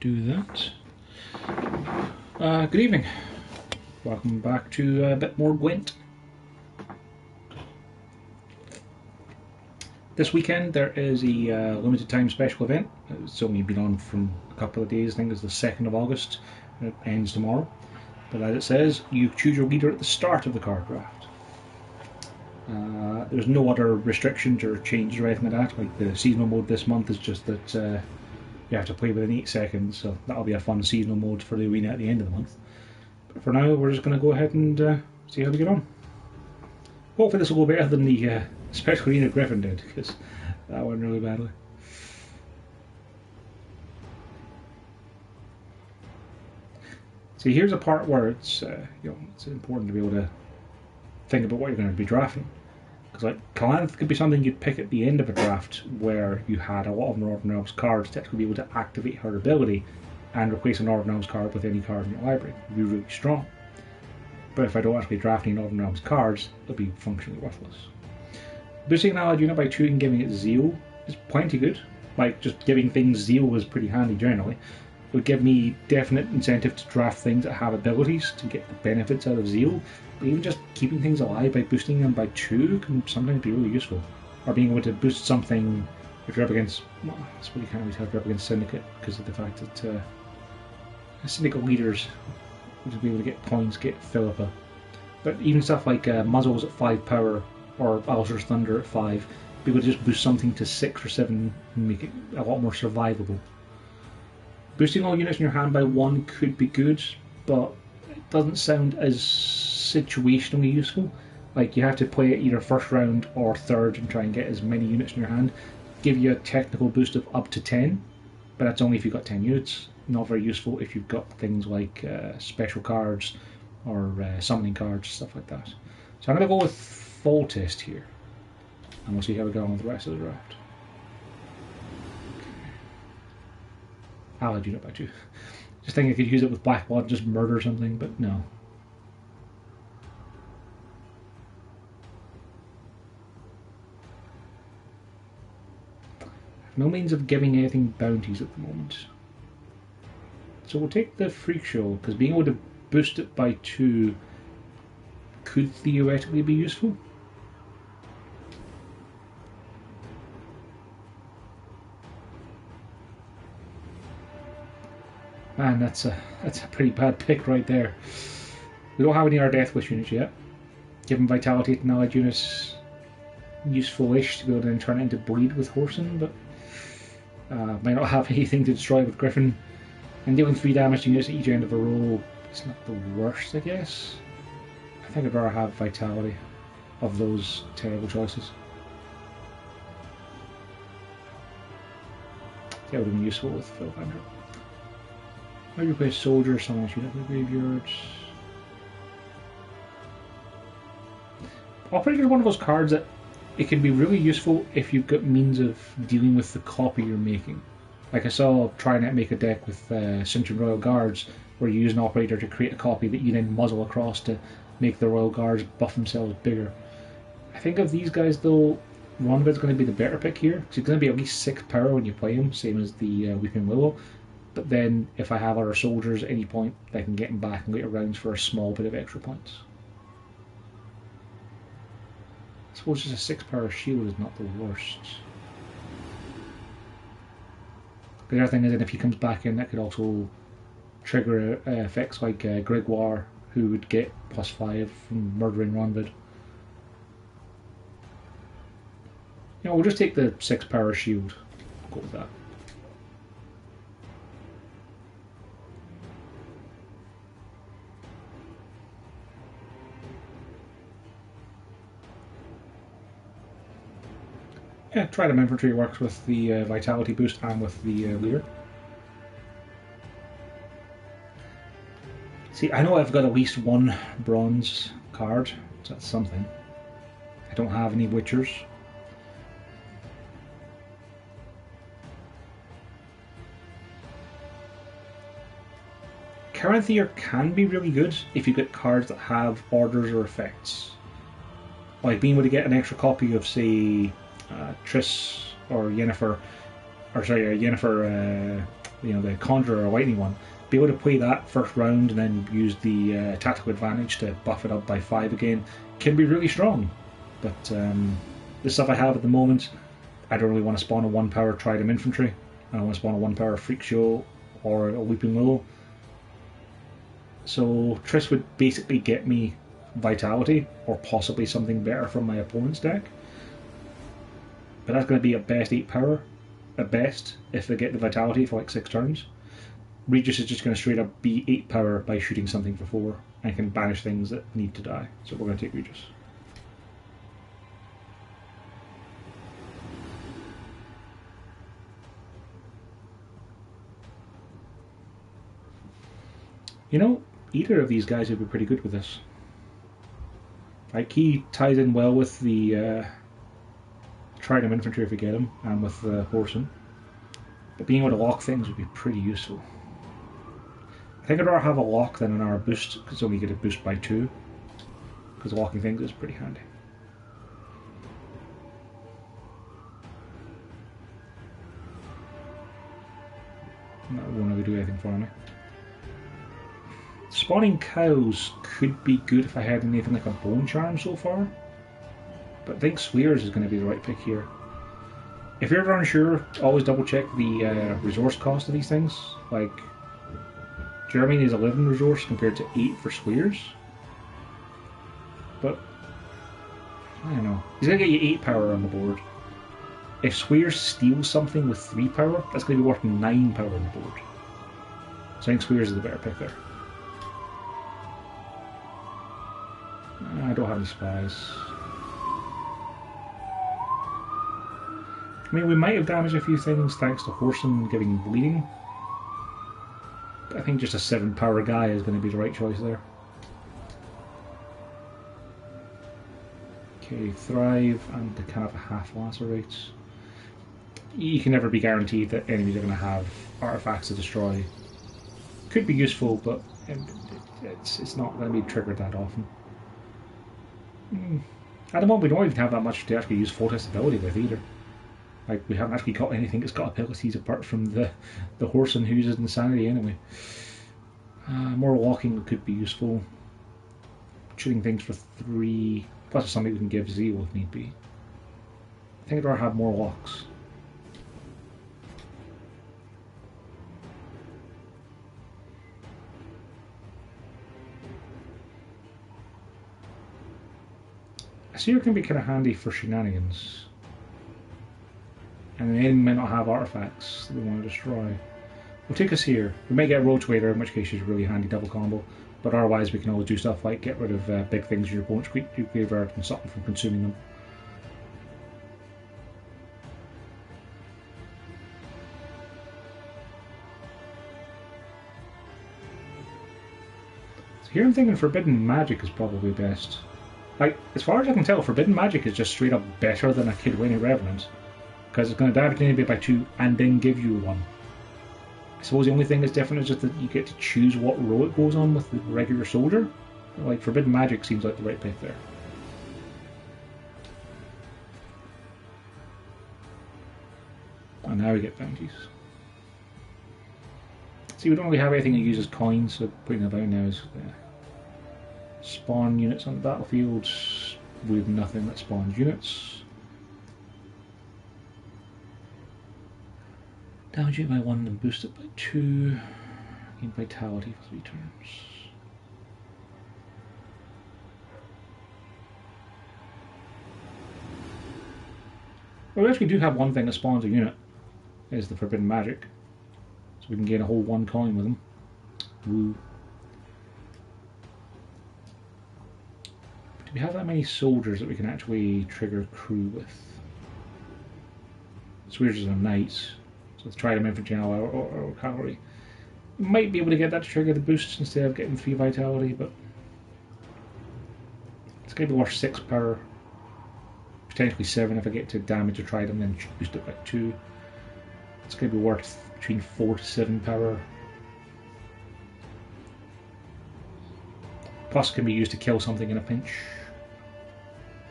do that. Good evening. Welcome back to a bit more Gwent. This weekend there is a limited time special event. It's only been on from a couple of days. I think it's the 2nd of August. It ends tomorrow. But as it says, you choose your leader at the start of the card draft. There's no other restrictions or changes or anything like that. Like the seasonal mode this month is just that you have to play within 8 seconds, so that'll be a fun seasonal mode for the arena at the end of the month. But for now, we're just going to go ahead and see how we get on. Hopefully this will go better than the Special Arena Griffin did, because that went really badly. See, here's a part where it's it's important to be able to think about what you're going to be drafting. Because like Calanth could be something you'd pick at the end of a draft where you had a lot of Northern Elves cards to actually be able to activate her ability and replace a Northern Elves card with any card in your library. It would be really strong. But if I don't actually draft any Northern Elves cards, it'll be functionally worthless. Boosting an allied unit by 2 and giving it Zeal is plenty good. Like, just giving things Zeal is pretty handy generally. It would give me definite incentive to draft things that have abilities to get the benefits out of Zeal. But even just keeping things alive by boosting them by 2 can sometimes be really useful. Or being able to boost something if you're up against... Well, I suppose you can't always have if you're up against Syndicate because of the fact that Syndicate leaders would be able to get points, get Philippa. But even stuff like Muzzles at 5 power or Alistair's Thunder at 5, be able to just boost something to 6 or 7 and make it a lot more survivable. Boosting all units in your hand by 1 could be good, but it doesn't sound as situationally useful. Like, you have to play it either first round or third and try and get as many units in your hand. Give you a technical boost of up to 10, but that's only if you've got 10 units. Not very useful if you've got things like special cards or summoning cards, stuff like that. So I'm going to go with full test here, and we'll see how we go on with the rest of the draft. Allied unit by 2. Just thinking I could use it with Black Blood, just murder something, but no. I have no means of giving anything bounties at the moment. So we'll take the Freak Show, because being able to boost it by 2 could theoretically be useful. Man, that's a pretty bad pick right there. We don't have any Our Death Wish units yet. Giving Vitality to allied units useful-ish to be able to then turn it into Bleed with Whoreson, but might not have anything to destroy with Griffin. And dealing 3 damage to units at each end of a roll is not the worst, I guess. I think I'd rather have Vitality of those terrible choices. That would have been useful with Philippa. How do you play Soldier, summon a unit from the graveyard? Operator is one of those cards that it can be really useful if you've got means of dealing with the copy you're making. Like I saw trying to make a deck with Sintian Royal Guards where you use an operator to create a copy that you then muzzle across to make the Royal Guards buff themselves bigger. I think of these guys though, Ronvid's going to be the better pick here, because he's going to be at least 6 power when you play him, same as the Weeping Willow. But then if I have other soldiers at any point, I can get him back in later rounds for a small bit of extra points. I suppose just a 6 power shield is not the worst. The other thing is that if he comes back in, that could also trigger effects like Gregoire, who would get +5 from murdering Ronvid. You know, we'll just take the 6 power shield. Go with that. Yeah, Trident Infantry works with the Vitality boost and with the leader. See, I know I've got at least 1 bronze card, so that's something. I don't have any Witchers. Caranthir can be really good if you get cards that have orders or effects. Like being able to get an extra copy of, say, Triss or Yennefer, or sorry, Yennefer the Conjurer or Lightning one, be able to play that first round and then use the tactical advantage to buff it up by 5 again can be really strong. But the stuff I have at the moment, I don't really want to spawn a 1-power Trident Infantry. I don't want to spawn a 1-power Freak Show or a Weeping Willow. So Triss would basically get me Vitality or possibly something better from my opponent's deck. But that's going to be at best 8-power, at best, if they get the Vitality for like 6 turns. Regis is just going to straight up be 8-power by shooting something for 4 and can banish things that need to die. So we're going to take Regis. You know, either of these guys would be pretty good with this. Like, he ties in well with the Trident Infantry if we get him, and with the Horseman. But being able to lock things would be pretty useful. I think I'd rather have a lock than an hour boost, because only get a boost by 2. Because locking things is pretty handy. That won't really do anything for me. Spawning cows could be good if I had anything like a Bone Charm so far, but I think Swears is going to be the right pick here. If you're ever unsure, always double check the resource cost of these things. Like, Jeremy needs 11 resource compared to 8 for Swears, but I don't know. He's going to get you 8 power on the board. If Swears steals something with 3 power, that's going to be worth 9 power on the board. So I think Swears is the better pick there. I don't have any spies. I mean, we might have damaged a few things thanks to Horseman giving bleeding. But I think just a 7-power guy is going to be the right choice there. Okay, Thrive and the kind of a half lacerates. You can never be guaranteed that enemies are going to have artifacts to destroy. Could be useful, but it's not going to be triggered that often. At the moment, we don't even have that much to actually use full testability with either. Like, we haven't actually got anything that's got abilities apart from the Horseman who uses Insanity anyway. More walking could be useful. Shooting things for 3, plus something we can give Zeal if need be. I think I'd rather have more walks. Seer can be kind of handy for shenanigans. And the enemy might not have artifacts that they want to destroy. We'll take us here. We may get Roach Waiter, in which case she's a really handy double combo. But otherwise we can always do stuff like get rid of big things in your opponent's graveyard and stop them from consuming them. So here I'm thinking Forbidden Magic is probably best. Like, as far as I can tell, Forbidden Magic is just straight up better than a Kidwini Revenant, because it's going to damage enemy by 2 and then give you 1. I suppose the only thing that's different is just that you get to choose what row it goes on with the regular soldier. Like, Forbidden Magic seems like the right pick there. And now we get bounties. See, we don't really have anything that uses coins, so putting it about now is... Spawn units on the battlefield. We have nothing that spawns units. Damage it by 1 and boost it by 2. Gain vitality for 3 turns. Well, we actually do have one thing that spawns a unit. Is the Forbidden Magic. So we can gain a whole 1 coin with them. Woo. Do we have that many soldiers that we can actually trigger crew with? Soldiers are knights, so let's try them infantry or cavalry. Might be able to get that to trigger the boost instead of getting 3 vitality, but it's going to be worth 6 power, potentially 7 if I get to damage a trident and then boost it by 2. It's going to be worth between 4 to 7 power. Plus can be used to kill something in a pinch.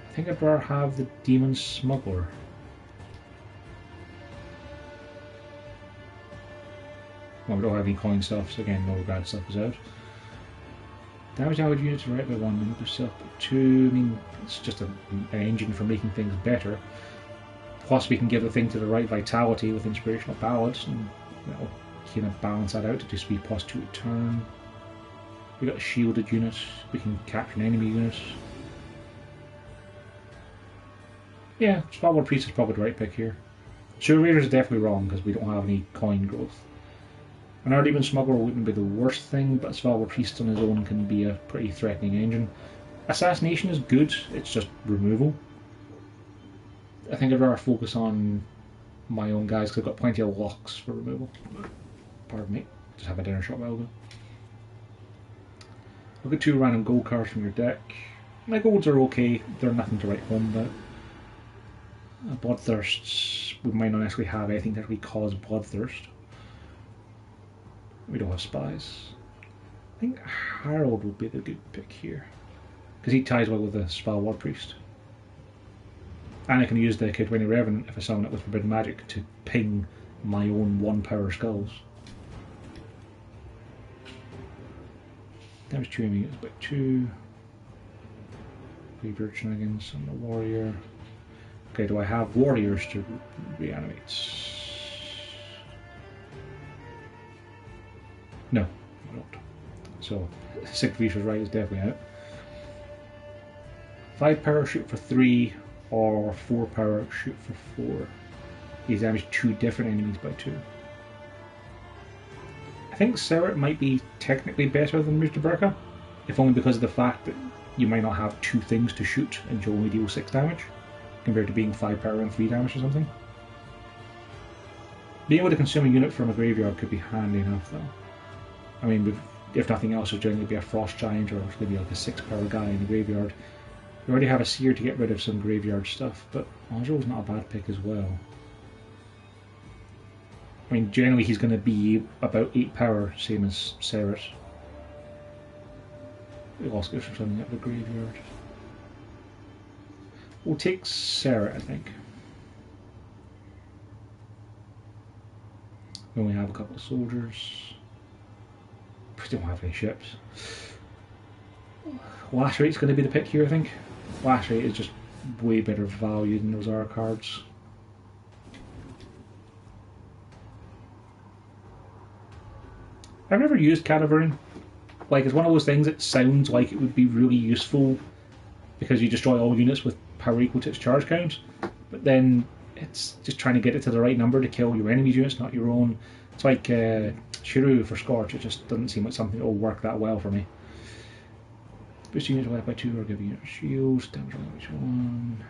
I think I'd rather have the Demon Smuggler. Well, we don't have any coin stuff, so again, no bad stuff is out. Damage average units right by 1, and yourself by 2. I mean, it's just an engine for making things better. Plus, we can give the thing to the right vitality with inspirational ballads, and that'll kind of balance that out to just be +2 a turn. We got a shielded unit. We can capture an enemy unit. Yeah, Spellboard Priest is probably the right pick here. Sewer Raiders is definitely wrong because we don't have any coin growth. An Early Demon Smuggler wouldn't be the worst thing, but Spellboard Priest on his own can be a pretty threatening engine. Assassination is good, it's just removal. I think I'd rather focus on my own guys because I've got plenty of locks for removal. Pardon me, just have a dinner shot while ago. Look at 2 random gold cards from your deck. My golds are okay, they're nothing to write home about. Bloodthirsts, we might not necessarily have anything that would cause Bloodthirst. We don't have spies. I think Harold would be the good pick here, because he ties well with the Spellboard Priest. And I can use the Kidwini Revenant if I summon it with Forbidden Magic to ping my own 1-power skulls. Damage 2 units by 2. Graveyard Shenanigans on the Warrior. Okay, do I have Warriors to reanimate? No, I don't. So, Sick Beast was right, is definitely out. 5 power, shoot for 3, or 4 power, shoot for 4. He's damaged 2 different enemies by 2. I think Seret might be technically better than Mr. Berka, if only because of the fact that you might not have 2 things to shoot and you only deal 6 damage, compared to being 5 power and 3 damage or something. Being able to consume a unit from a graveyard could be handy enough though. I mean, if nothing else, it'll generally be a Frost Giant, or it's going to be like a 6 power guy in the graveyard. You already have a Seer to get rid of some graveyard stuff, but Ozro's not a bad pick as well. I mean, generally he's going to be about 8 power, same as Seret. We'll also go for something out of the graveyard. We'll take Seret, I think. We only have a couple of soldiers. We don't have any ships. Lacerate's going to be the pick here, I think. Lacerate is just way better value than those other cards. I've never used Cadaverine. Like, it's one of those things that sounds like it would be really useful because you destroy all units with power equal to its charge count, but then it's just trying to get it to the right number to kill your enemy's units, not your own. It's like Shiru for Scorch, it just doesn't seem like something that will work that well for me. Boost units away by 2 or give unit shields, damage on each one.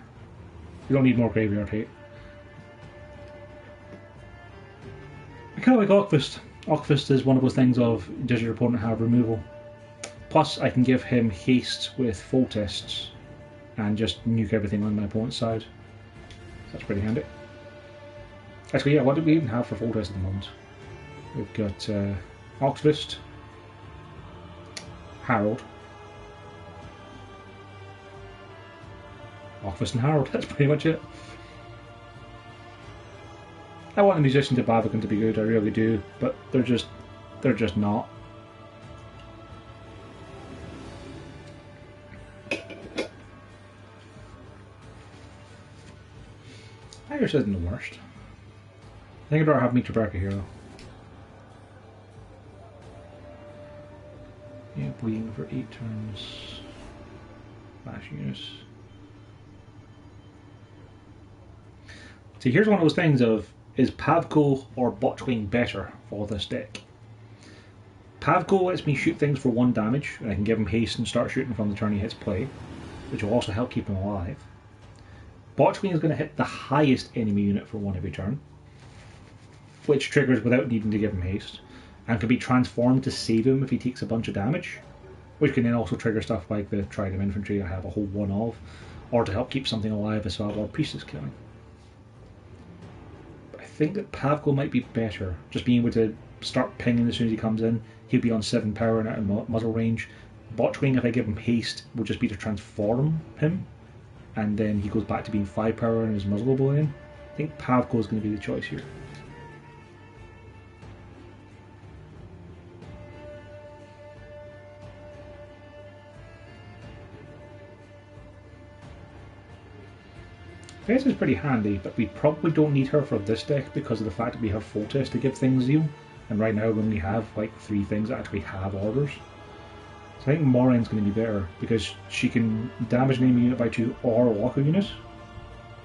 You don't need more graveyard hate. I kind of like Ockfist. Ockfist is one of those things of, does your opponent have removal? Plus I can give him haste with full tests and just nuke everything on my opponent's side. That's pretty handy. Actually, yeah, what do we even have for full test at the moment? We've got Oxfist, Harold, Oxfist and Harold, that's pretty much it. I want the Musician to Babacan to be good, I really do, but they're just not. Irish isn't the worst. I think I'd rather have Mitra Berka here though. Yeah, bleeding for 8 turns. Flash units. See, here's one of those things of, is Pavko or Botchwing better for this deck? Pavko lets me shoot things for 1 damage, and I can give him haste and start shooting from the turn he hits play, which will also help keep him alive. Botchwing is going to hit the highest enemy unit for 1 every turn, which triggers without needing to give him haste, and can be transformed to save him if he takes a bunch of damage, which can then also trigger stuff like the Trident Infantry I have a whole 1 of, or to help keep something alive as Salvador Priest is killing. But I think that Pavko might be better, just being able to start pinging as soon as he comes in. He'll be on 7 power and out of muzzle range. Botchwing, if I give him haste, will just be to transform him, and then he goes back to being 5 power and his muzzle will blow in. I think Pavko is going to be the choice here. Vez is pretty handy, but we probably don't need her for this deck because of the fact that we have Foltest to give things zeal, and right now we only have like 3 things that actually have orders. So I think Morin's going to be better because she can damage an enemy unit by 2 or lock a unit.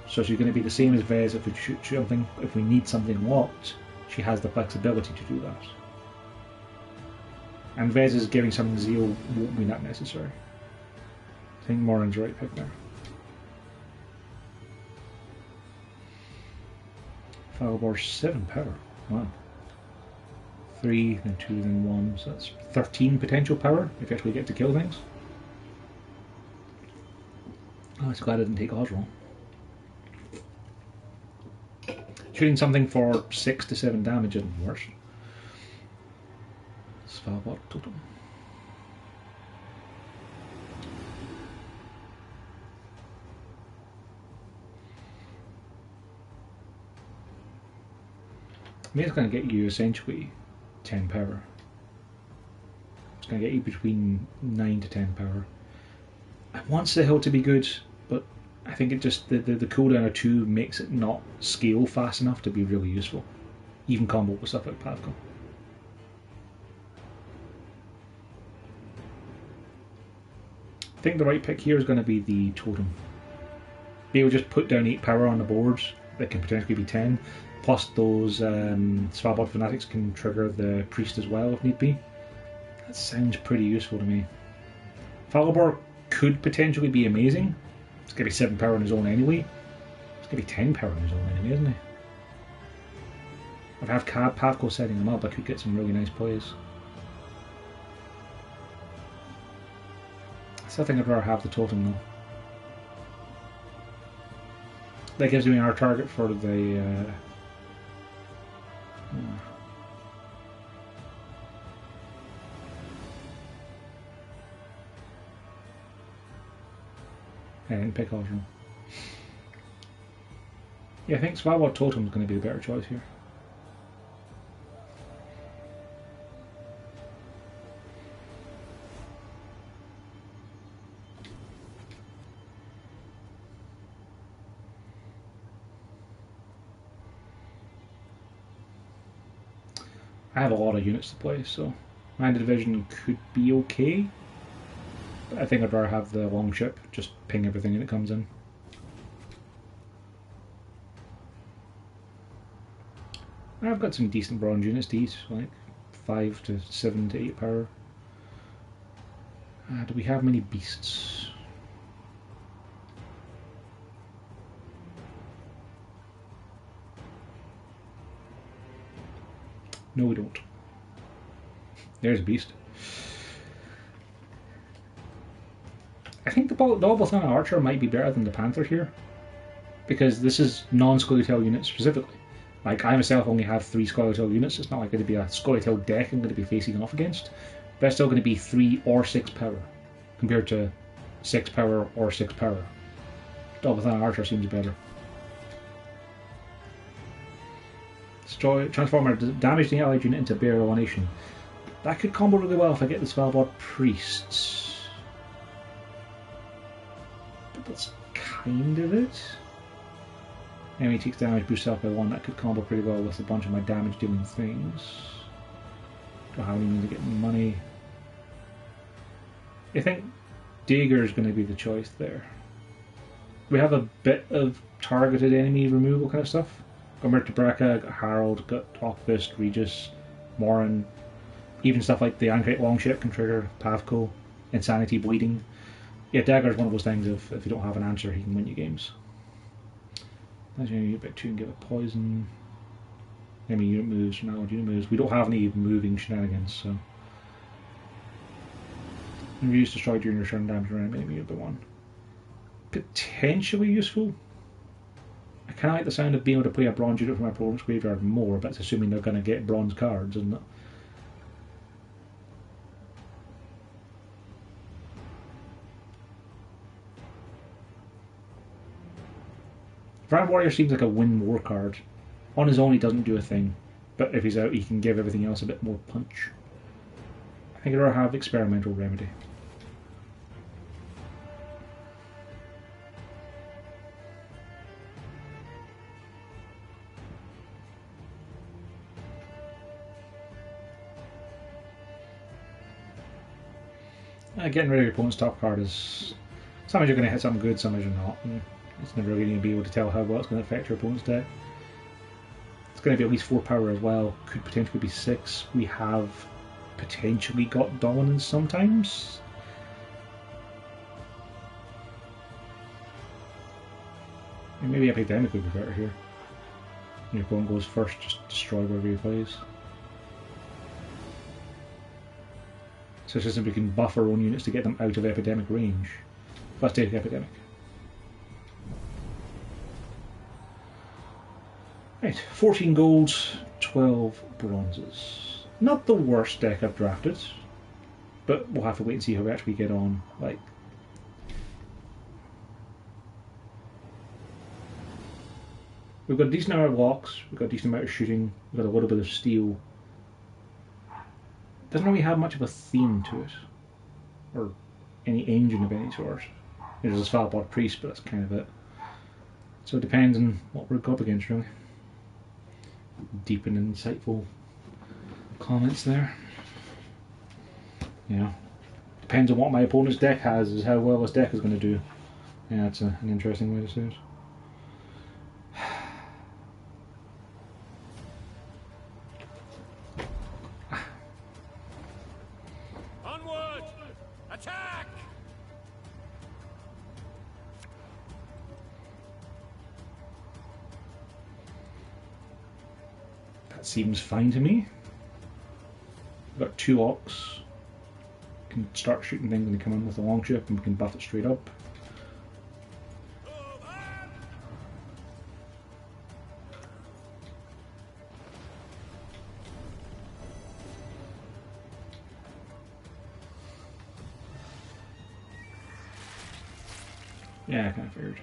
So she's going to be the same as Vez if we shoot something. If we need something locked, she has the flexibility to do that. And Vez is giving something zeal won't be that necessary. I think Morin's the right pick there. Fireball 7 power. Wow. 3, then 2, then 1. So that's 13 potential power if you actually get to kill things. Oh, I'm glad I didn't take Oswald. Shooting something for 6 to 7 damage isn't worse. Svalbard totem. I mean, it's going to get you essentially 10 power. It's going to get you between 9 to 10 power. I want Sahil to be good, but I think it just the cooldown of 2 makes it not scale fast enough to be really useful. Even combo with stuff like Pavko. I think the right pick here is going to be the totem. They will just put down 8 power on the boards. That can potentially be 10. Plus those Svalbard Fanatics can trigger the Priest as well if need be. That sounds pretty useful to me. Falibor could potentially be amazing. It's going to be 7 power on his own anyway. It's going to be 10 power on his own enemy, isn't he? If I have Pavko setting him up, I could get some really nice plays. I still think I'd rather have the totem though. That gives me our target for the I didn't pick Osram. Yeah, I think Svalbard Totem is going to be the better choice here. I have a lot of units to play, so Mind Division could be okay. But I think I'd rather have the long ship, just ping everything that comes in. I've got some decent bronze units to eat, like 5 to 7 to 8 power. Do we have many beasts? No, we don't. There's a beast. I think the Balthana Archer might be better than the Panther here, because this is non-Scoia'tael units specifically. Like, I myself only have 3 Scoia'tael units. It's not like going to be a Scoia'tael deck I'm going to be facing off against, but it's still going to be 3 or 6 power compared to 6 power or 6 power. Balthana Archer seems better. Transform our damaging allied unit into Bear Elimination. That could combo really well if I get the Svalbard Priests. But that's kind of it. Enemy takes damage, boosts up by 1. That could combo pretty well with a bunch of my damage dealing things. Don't have any means of getting money. I think Dagger is going to be the choice there. We have a bit of targeted enemy removal kind of stuff. Got Murtabraka, got Harold, got Octopus, Regis, Morin. Even stuff like the Ankite Longship can trigger Pavko, Insanity, Bleeding. Yeah, Dagger is one of those things if you don't have an answer, he can win you games. That's a bit 2 and give it poison. Enemy unit moves, now unit moves. We don't have any moving shenanigans, so. Use destroy during your turn damage around enemy unit by 1. Potentially useful. I kind of like the sound of being able to play a bronze unit from my opponent's graveyard more, but it's assuming they're going to get bronze cards, isn't it? Grand Warrior seems like a win more card. On his own he doesn't do a thing, but if he's out he can give everything else a bit more punch. I think I'd rather have Experimental Remedy. Getting rid of your opponent's top card is sometimes you're going to hit something good, sometimes you're not. And it's never really going to be able to tell how well it's going to affect your opponent's deck. It's going to be at least 4 power as well. Could potentially be 6. We have potentially got dominance sometimes. And maybe Epidemic would be better here. Your opponent goes first, just destroy whatever he plays. So it's just if we can buff our own units to get them out of Epidemic range. Let's take Epidemic. Right, 14 golds, 12 bronzes. Not the worst deck I've drafted, but we'll have to wait and see how we actually get on. Like, we've got a decent amount of blocks, we've got a decent amount of shooting, we've got a little bit of steel. Doesn't really have much of a theme to it, or any engine of any sort. There's a Svalbard Priest, but that's kind of it. So it depends on what we're up against, really. Deep and insightful comments there. Yeah, depends on what my opponent's deck has, is how well his deck is going to do. Yeah, that's an interesting way to say it. Onward! Attack! That seems fine to me. We've got 2 Ox. Can start shooting things when they come in with a longship, and we can buff it straight up. Yeah, I kind of figured.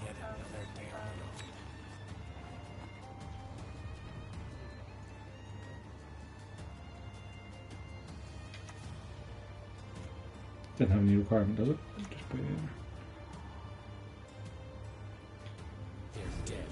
Yet another day on the road. Doesn't have any requirement, does it? Just put it in there. They're dead.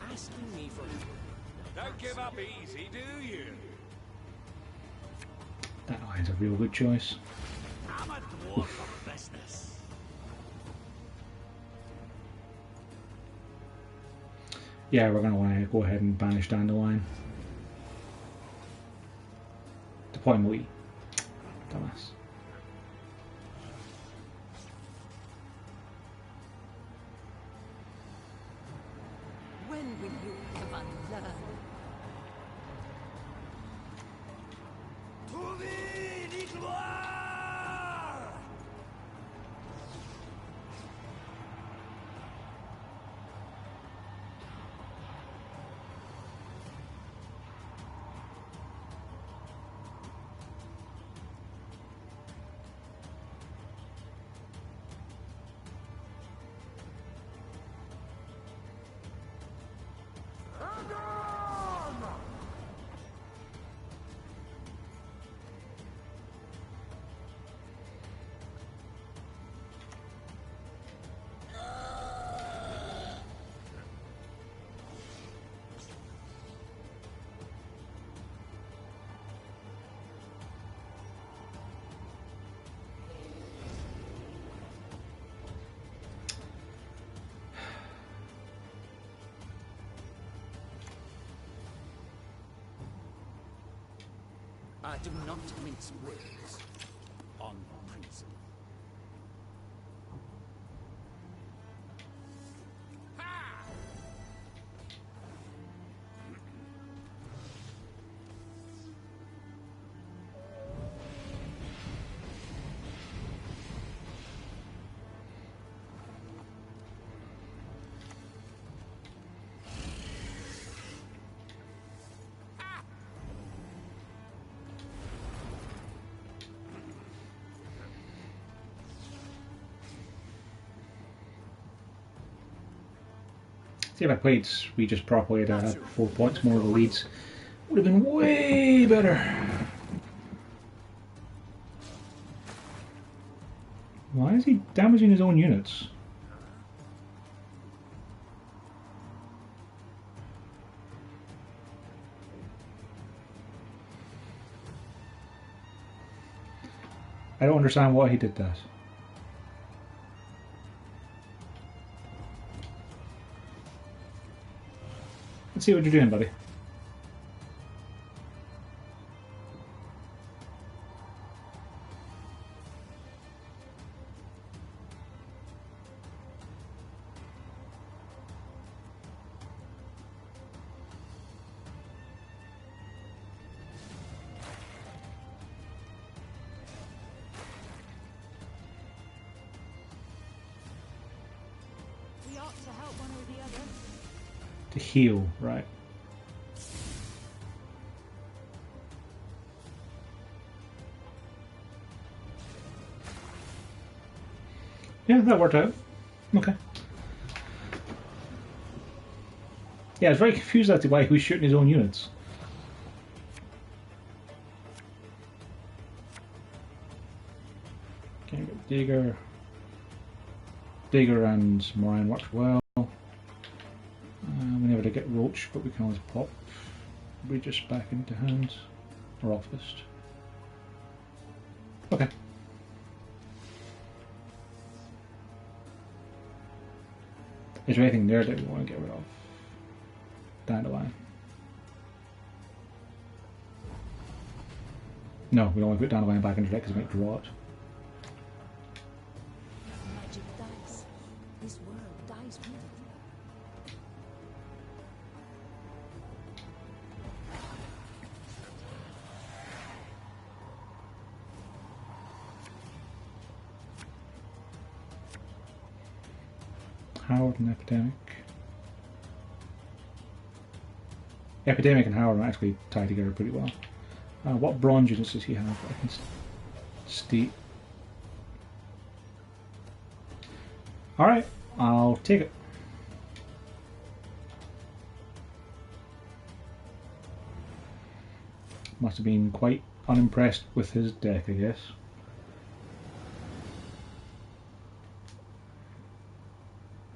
Asking me for don't give up easy, do you? That line's a real good choice. I'm a dwarf for business. Yeah, we're going to want to go ahead and banish Dandelion. Deploy Moe. Dumbass. When will you ever learn? To the victoire! I do not mince words on principle. Ha! See, if I played Regis properly, I'd have had 4 points more of the leads. Would have been way better. Why is he damaging his own units? I don't understand why he did that. Let's see what you're doing, buddy. We ought to help one or the other. To heal, right. Yeah, that worked out. Okay. Yeah, I was very confused as to why he was shooting his own units. Okay, got Digger. Digger and Moran works well. We never did get Roach, but we can always pop Regis back into hand. Or Office. Okay. Is there anything there that we want to get rid of? Down the line. No, we don't want to put Dandelion back into deck because it might draw it. Magic dice. This world dies beautifully. Howard and Epidemic. Epidemic and Howard are actually tied together pretty well. What bronze units does he have? I can state. Alright, I'll take it. Must have been quite unimpressed with his deck, I guess.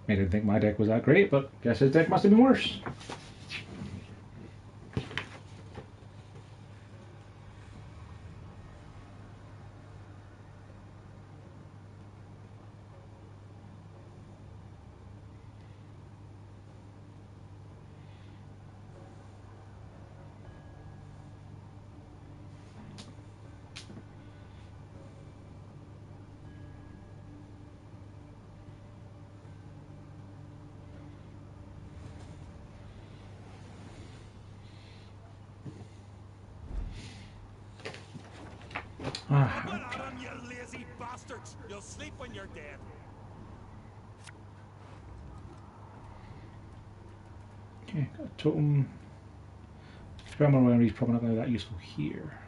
I didn't think my deck was that great, but guess his deck must have been worse. Get on him, you lazy bastards! You'll sleep when you're dead. Okay, got a totem. Spellman is probably not going to be that useful here.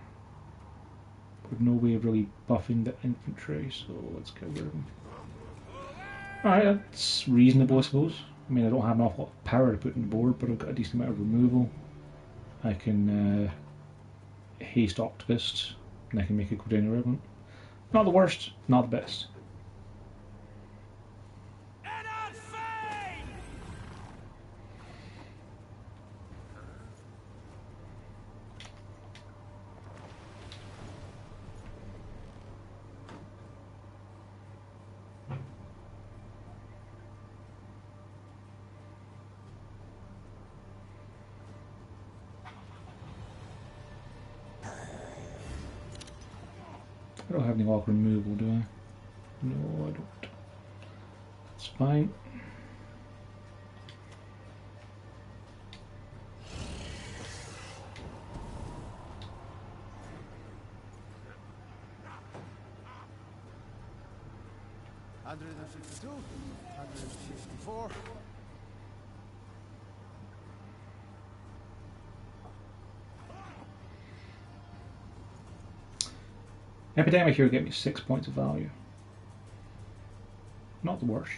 With no way of really buffing the infantry, so let's get rid of him. Alright, that's reasonable, I suppose. I mean, I don't have an awful lot of power to put on the board, but I've got a decent amount of removal. I can haste Octavist, and I can make it go down irrelevant. Not the worst, not the best. I don't have any walk removal, do I? No, I don't. It's fine. $152, $154. Epidemic here will get me 6 points of value. Not the worst.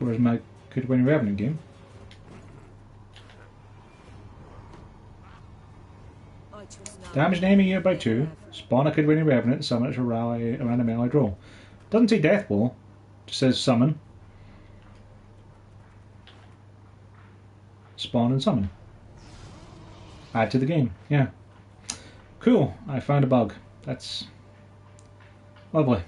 Where's my Could Win Revenant game? I chose now. Damage an enemy unit by 2. Spawn a Could Win Revenant. Summon it to rally around a melee draw. Doesn't say Death Blow. Just says summon. Spawn and summon. Add to the game. Yeah. Cool. I found a bug. That's lovely.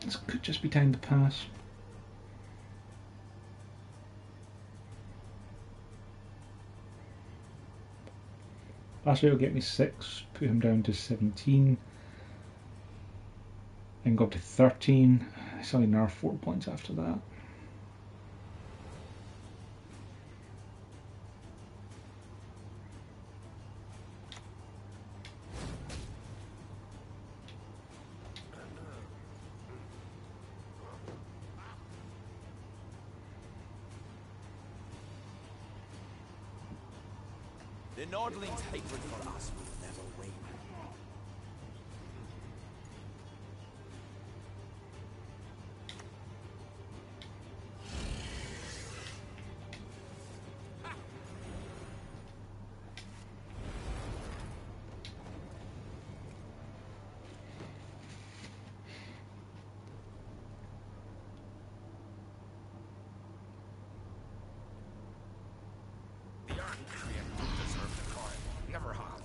This could just be time to pass. Last year will get me 6, put him down to 17, then go up to 13. I still need another 4 points after that. The Nordling's hatred for us will never wane. The Arncrean don't deserve the coin. Never have.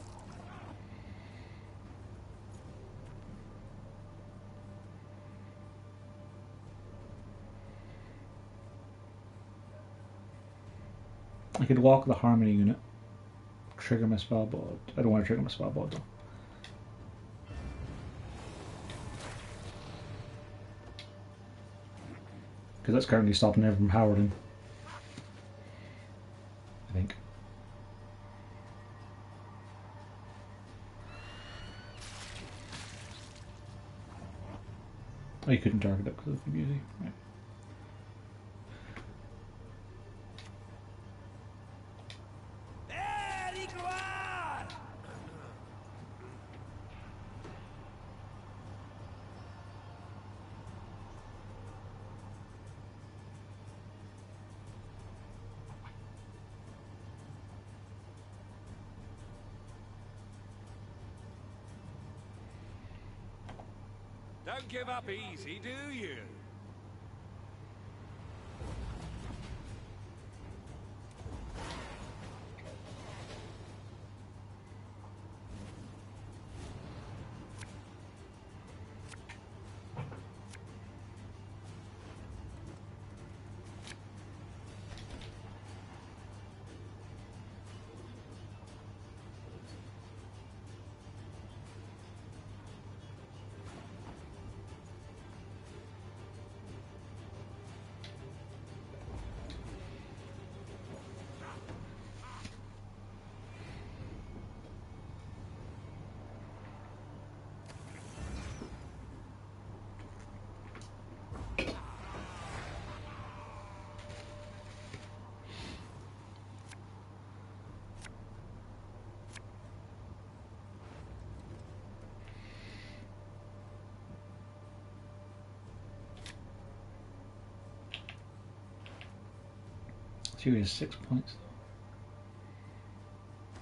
I could walk the Harmony unit, trigger my spell bod. I don't want to trigger my spell bod though. Because that's currently stopping him from howarding. I think. Oh, you couldn't target it because of the beauty. Right. Don't give up easy, do you? She has 6 points.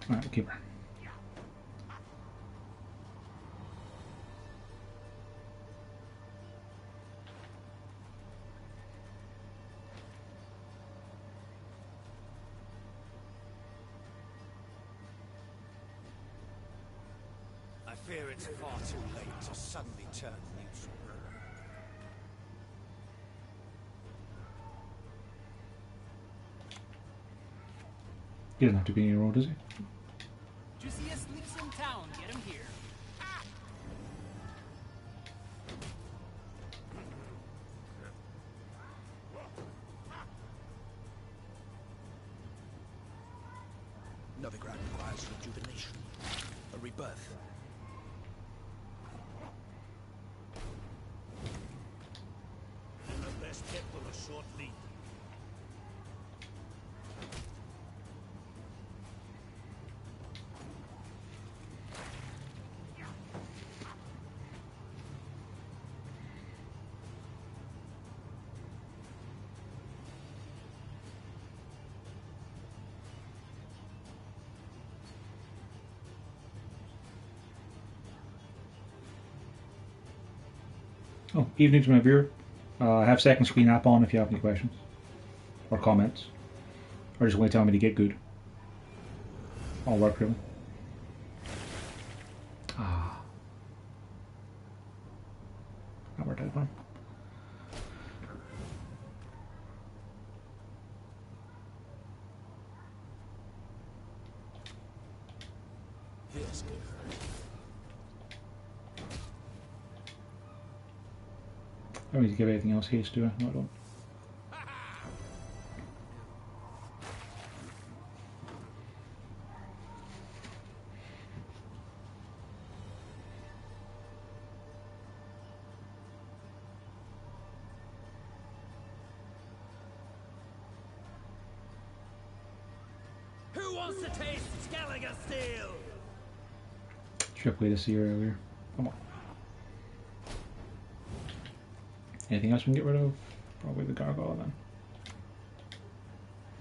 Alright, we'll keep her. I fear it's far too late to suddenly turn neutral. He doesn't have to be in your road, does he? Juiciest leaks in town. Get him here. Novigrad requires rejuvenation, a rebirth. And the best kept on a short lead. Oh, evening to my viewer. I have second screen app on if you have any questions or comments, or just want to tell me to get good. I'll work really. Ah, that worked out fine. This could hurt. I need to give anything else haste, do I? No, I don't. Who wants to taste Skelliger Steel? Should have played this year earlier. Come on. Anything else we can get rid of? Probably the gargoyle then.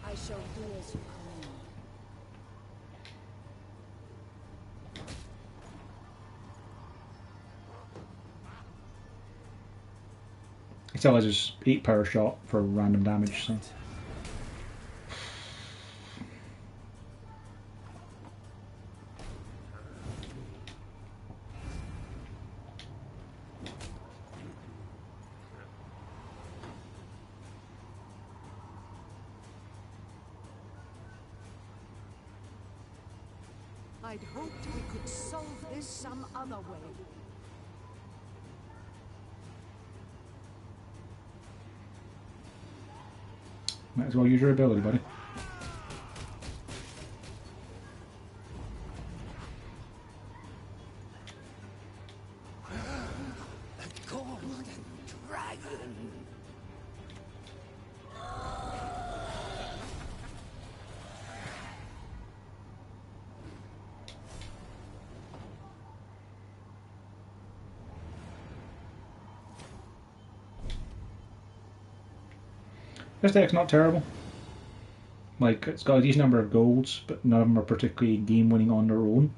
I shall do as you command. It still has his 8 power shot for random damage, so. I'd hoped we could solve this some other way. Might as well use your ability, buddy. The golden dragon. This deck's not terrible. Like, it's got a decent number of golds, but none of them are particularly game winning on their own.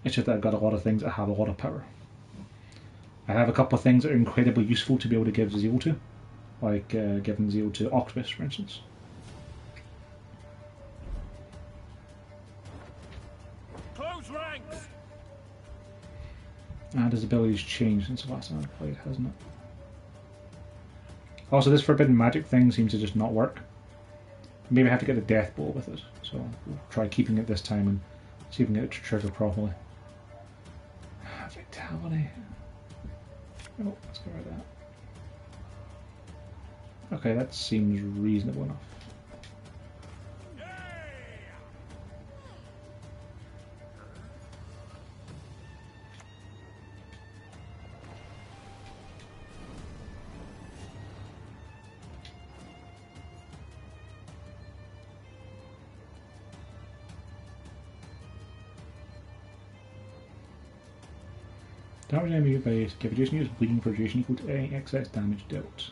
It's just that I've got a lot of things that have a lot of power. I have a couple of things that are incredibly useful to be able to give zeal to, like giving zeal to Octopus, for instance. Close ranks. And his ability's changed since the last time I played, hasn't it? Also, this forbidden magic thing seems to just not work. Maybe I have to get a death bowl with it, so we'll try keeping it this time and see if we can get it to trigger properly. Vitality. Oh, let's go with that. Okay, that seems reasonable enough. Damage enemy base, give adjacent units bleeding for duration equal to any excess damage dealt.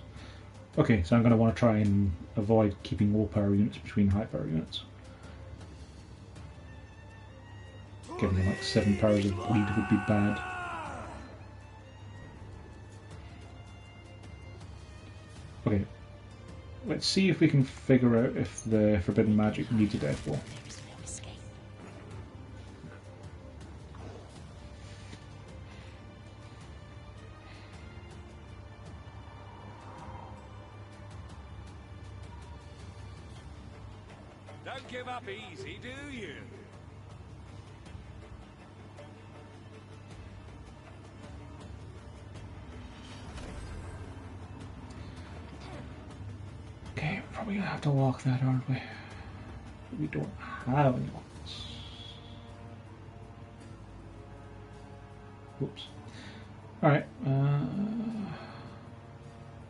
Okay, so I'm going to want to try and avoid keeping low power units between high power units. Giving them like 7 powers of bleed would be bad. Okay, let's see if we can figure out if the forbidden magic needs a death blow. Don't give up easy, do you? Okay, probably gonna have to lock that, aren't we? We don't have any locks. Oops. Alright,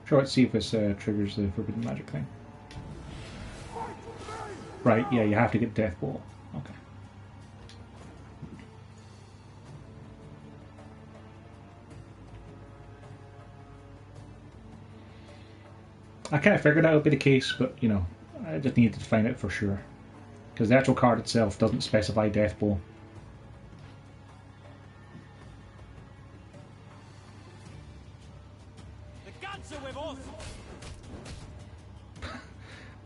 sure, let's see if this triggers the forbidden magic thing. Right, yeah, you have to get Death Ball. Okay. I kind of figured that would be the case, but, you know, I just needed to find out for sure. Because the actual card itself doesn't specify Death Ball. The guns are with us!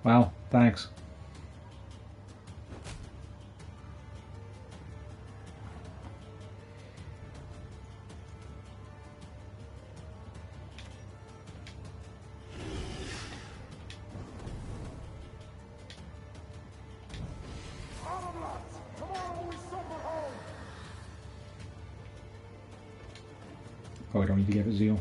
Wow, thanks. Oh, I don't need to give it Zeal.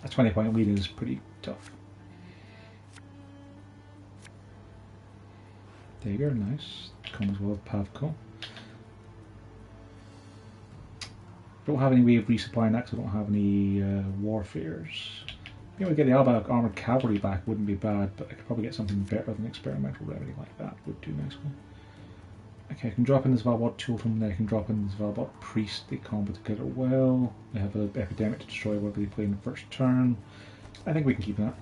A 20-point lead is pretty tough. Dagger, nice. Comes with Pavko. Don't have any way of resupplying that because I don't have any warfares. You know, we get the Alba Armored Cavalry back wouldn't be bad, but I could probably get something better than Experimental Remedy like that would do nicely. Okay, I can drop in this Valbot Totem, then I can drop in this Valbot Priest. They combo together well. They have an Epidemic to destroy whatever they play in the first turn. I think we can keep that.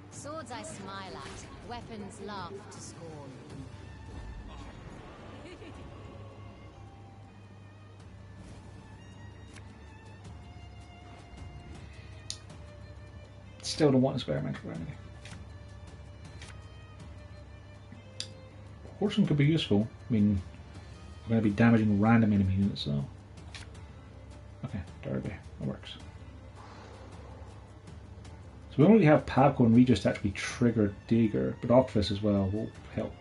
Swords I smile at, weapons laugh to scorn. Still don't want Experimental Remedy. Horseman could be useful. I mean, we're going to be damaging random enemy units, so. Okay, Derby, that works. So we only have Pavko and Regis to actually trigger Dagger, but Octopus as well will help.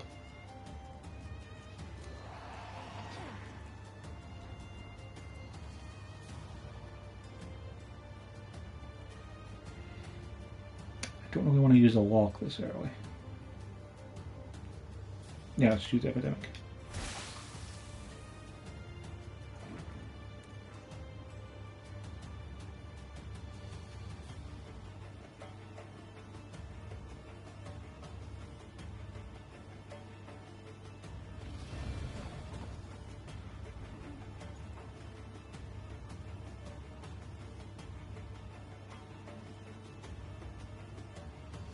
I don't really want to use a lock this early. Yeah, let's use Epidemic.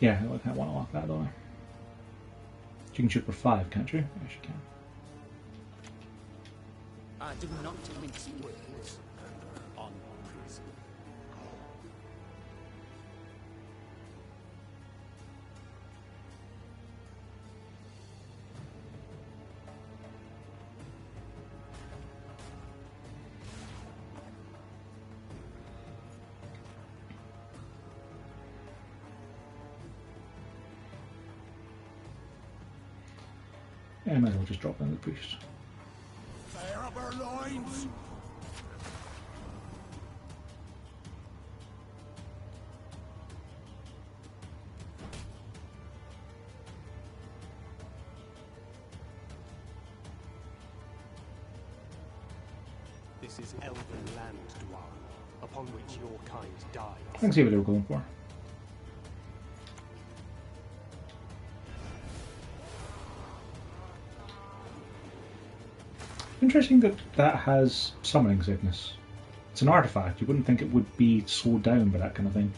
Yeah, I can't want to lock that door. You can shoot for 5, can't you? Yes, you can. I do not mince words on prison. Yeah, I might as well just drop down the priest. Fire up our loins! This is elven land, Dwar, upon which your kind died. I can see what they were going for. Interesting that that has summoning sickness. It's an artifact. You wouldn't think it would be slowed down by that kind of thing.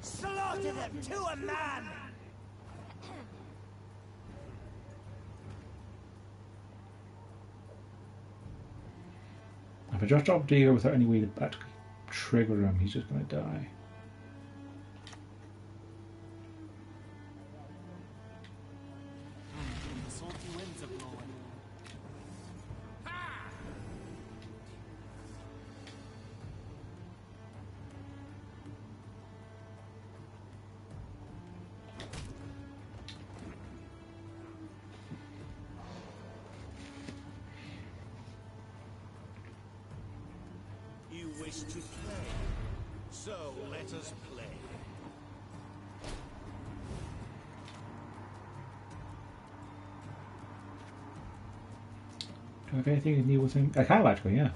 Slaughter them to a man! If I just drop Digger without any way to actually trigger him, he's just going to die. The salty winds are blowing. You wish to play, so let us play. Do I have anything to deal with him? I have actually, yeah.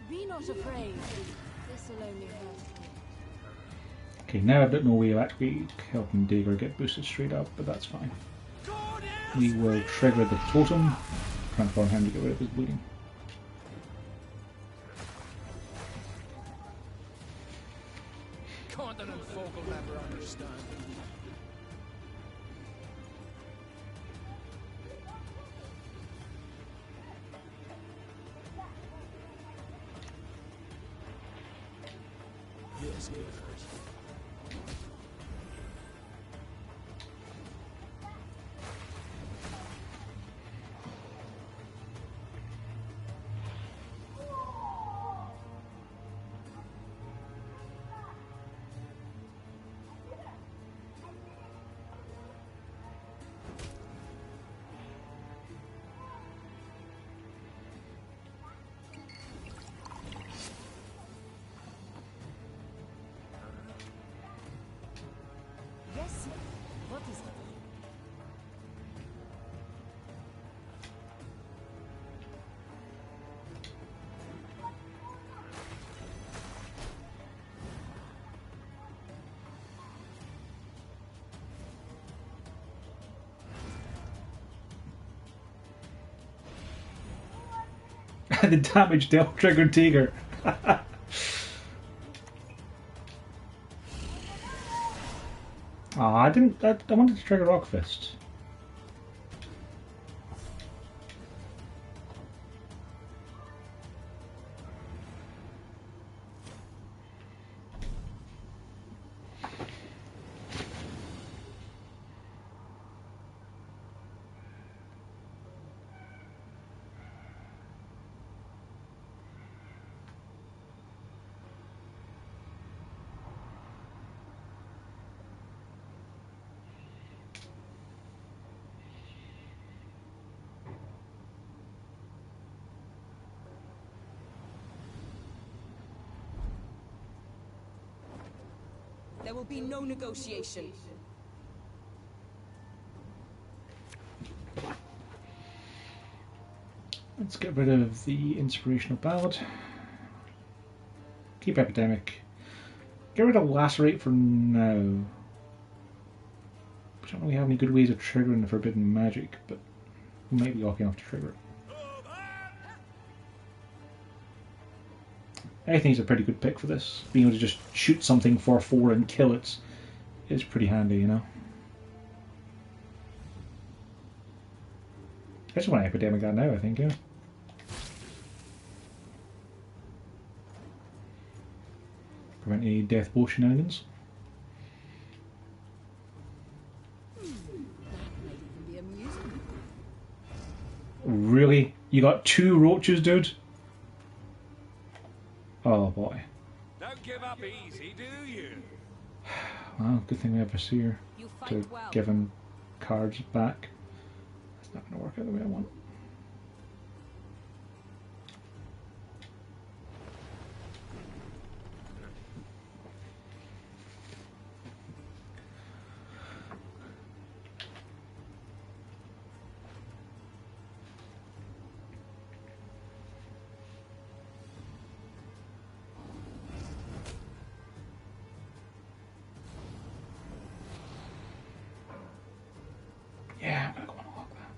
Be not afraid. This will only hurt you. Okay, now I don't know way of actually helping Digger get boosted straight up, but that's fine. We will trigger the totem, transform him to get rid of his bleeding. Continent folk will never understand. Yes, good. Yes. What is it? The damage dealt triggered Digger. I didn't. I wanted to trigger Rock Fist. There will be no negotiation. Let's get rid of the inspirational ballad. Keep epidemic. Get rid of lacerate for now. I don't really have any good ways of triggering the forbidden magic, but we might be lucky enough to trigger it. I think it's a pretty good pick for this. Being able to just shoot something for 4 and kill it is pretty handy, you know. I just want epidemic out now, I think, yeah. Prevent any death blow shenanigans. That might even be amusing. Really? You got 2 roaches, dude? Oh boy. Don't give up easy, do you? Well, good thing we have a seer You to fight well. give him cards back. That's not going to work out the way I want. Yeah, I'm going to go on like that.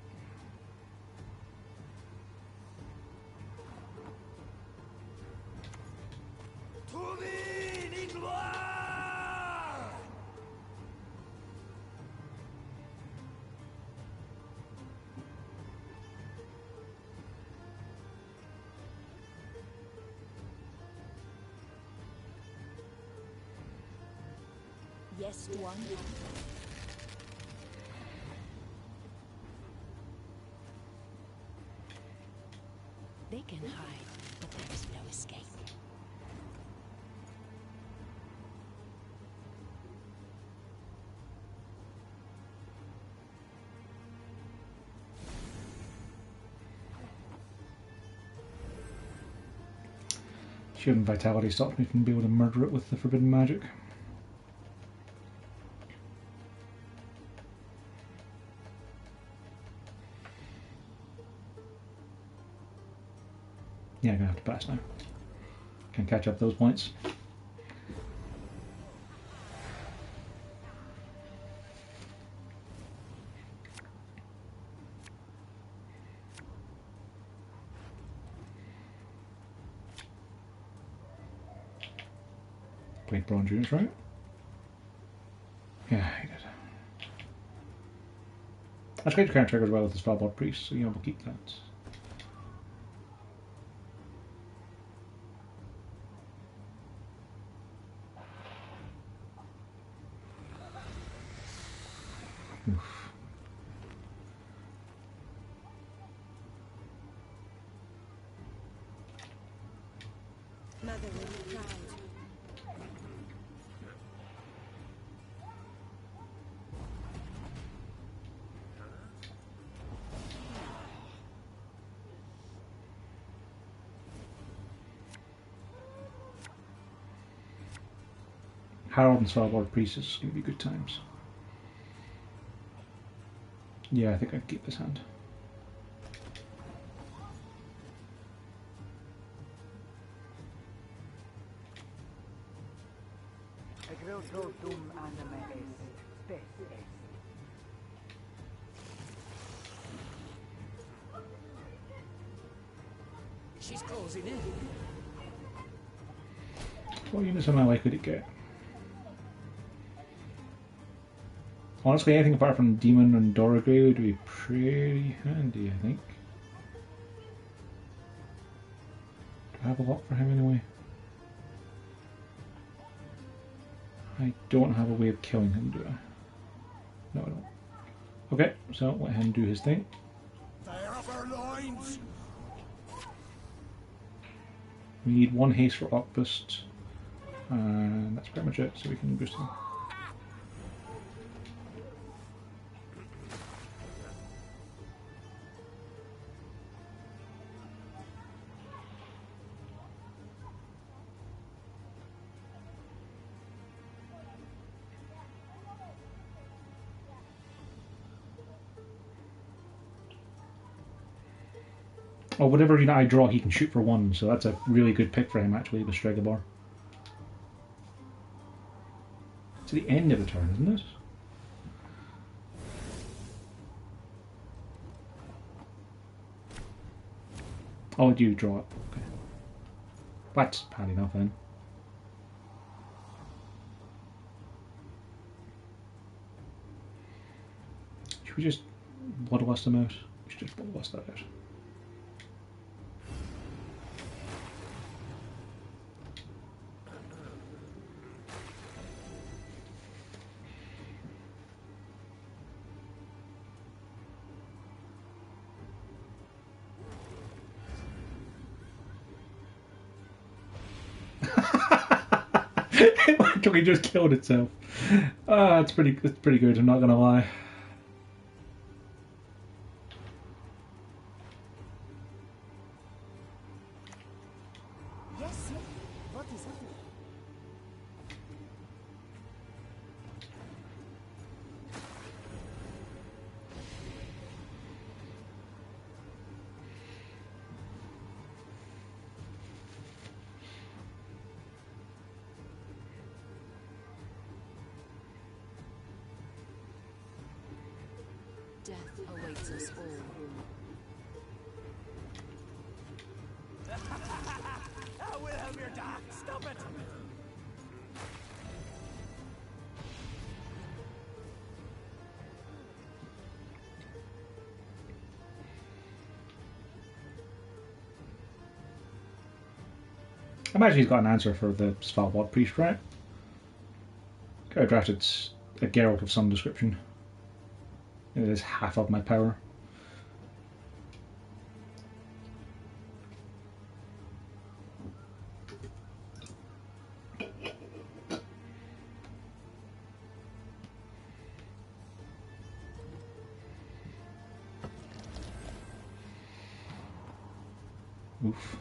Yes, Dwan. They can hide, but there is no escape. Human vitality stops me from being able to murder it with the forbidden magic. Yeah, I'm going to have to pass now. Can catch up those points. Played bronze units, right? Yeah, he did. That's great to counter trigger as well with the Svalbard Priest, so we'll keep that. Oof. Mother will be proud. Harold and Svalbard Priest is going to be good times. Yeah, I think I'd keep this hand. She's closing in. What units am I likely to get? Honestly, anything apart from Demon and Doragray would be pretty handy, I think. Do I have a lot for him anyway? I don't have a way of killing him, do I? No, I don't. Okay, so let him do his thing. Fire up our lines! We need one haste for Octbust, and that's pretty much it, so we can boost him. Oh, whatever unit I draw, he can shoot for one, so that's a really good pick for him actually with Stregabar. To the end of the turn, isn't it? Oh, you draw it. Okay. That's bad enough then. Should we just Bloodlust him out? We should just Bloodlust that out. It literally just killed itself. It's pretty good, I'm not gonna lie. Yes, sir. What is it? Death awaits us all. Wilhelm, Doc! Stop it! I imagine he's got an answer for the Svalbard priest, right? Could have drafted a Geralt of some description. It is half of my power. Oof.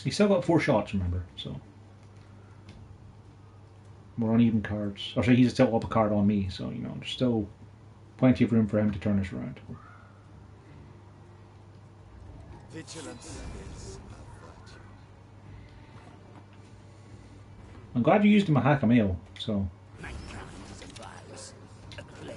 He's still got 4 shots, remember, so we're on even cards. Or sorry, he's still up a card on me, so you know, there's still plenty of room for him to turn us around. Vigilance is a virtue. I'm glad you used him a hack a mail, so Mankind is a virus, a plague.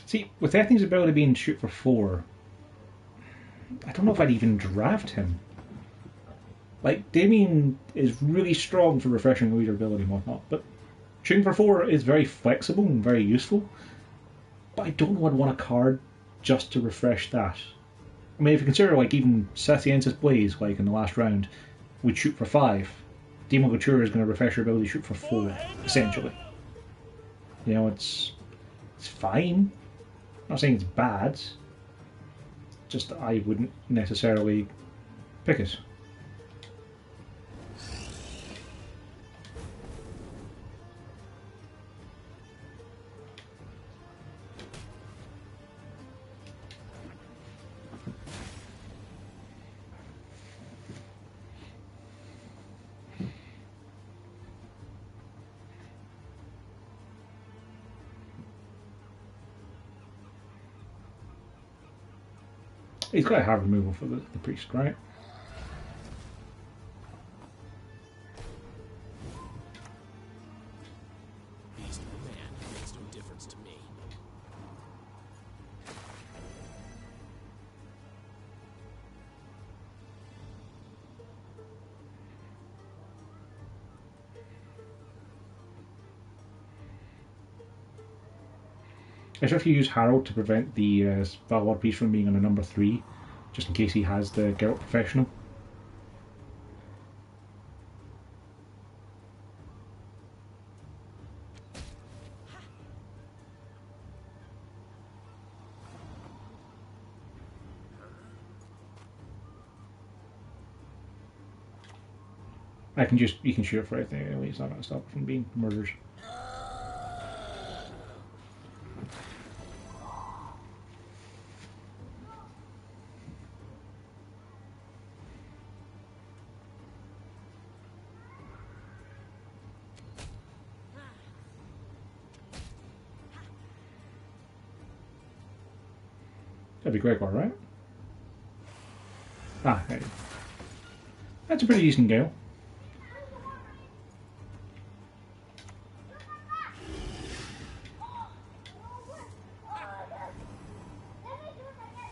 see, with Ethne's ability being shoot for 4, I don't know if I'd even draft him. Like, Damien is really strong for refreshing leader ability and whatnot, but shooting for 4 is very flexible and very useful. But I don't know I'd want a card just to refresh that. I mean, if you consider, like, even Sathiensis Blaze, like, in the last round, would shoot for 5. Demon Couture is going to refresh your ability to shoot for 4, essentially. You know, it's fine. I'm not saying it's bad. Just I wouldn't necessarily pick it. He's got a hard removal for the priest, right? Beast or man makes no difference to me. I should you use Harold to prevent the Valor Priest from being on a number 3, just in case he has the Geralt Professional. You can shoot it for anything anyway, it's not going to stop it from being murdered. That'd be Gregor, right? Ah, there you go. That's a pretty decent gale.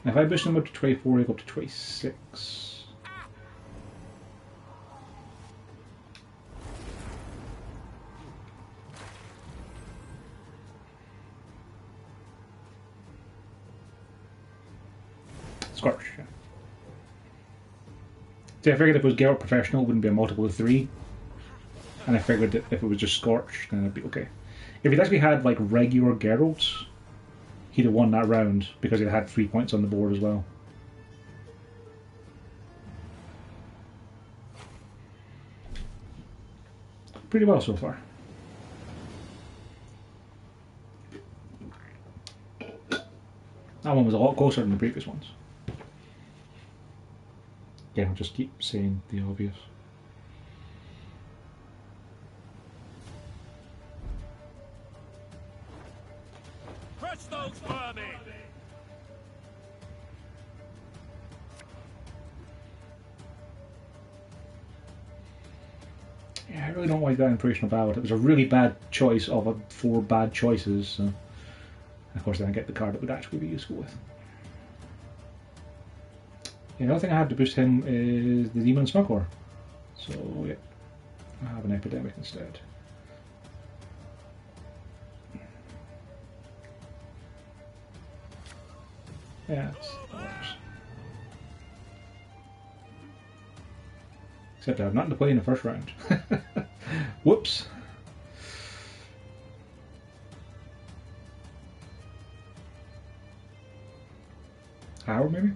Now if I boost them up to 24, they go up to 26. Scorch, yeah. See, I figured if it was Geralt Professional, it wouldn't be a multiple of 3. And I figured that if it was just Scorch, then it'd be okay. If he'd actually had like regular Geralts, he'd have won that round because he'd had 3 points on the board as well. Pretty well so far. That one was a lot closer than the previous ones. Yeah, I'll just keep saying the obvious. Crush those vermin! Yeah, I really don't like that impressional ballot. It was a really bad choice of 4 bad choices. So. Of course, then I get the card that would actually be useful with. Yeah, the other thing I have to boost him is the Demon Smuggler. So, yeah, I have an Epidemic instead. Yeah, that works. Except I have nothing to play in the first round. Whoops. Howard, maybe?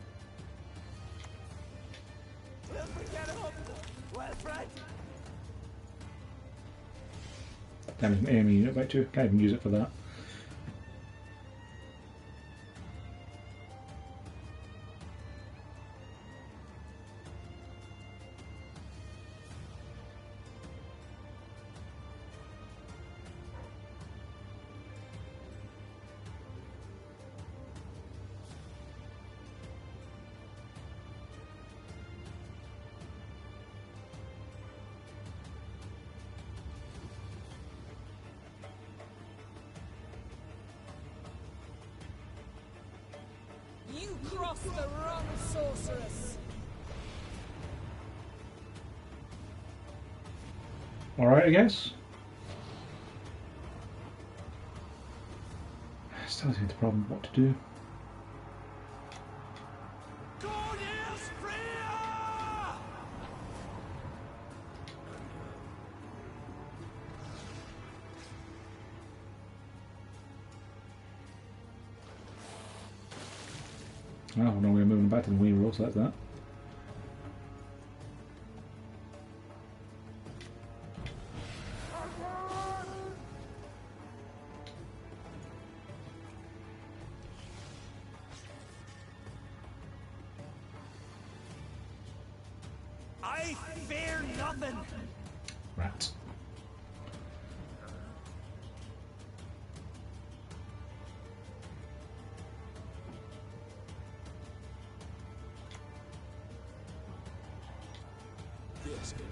Damn, it's an AME unit back too. Can't even use it for that. You crossed the wrong sorceress. Alright, I guess. Still have the problem what to do. Oh, no, we're moving back to the wheel roll, so that's that. I fear nothing! Rats. Yes, good.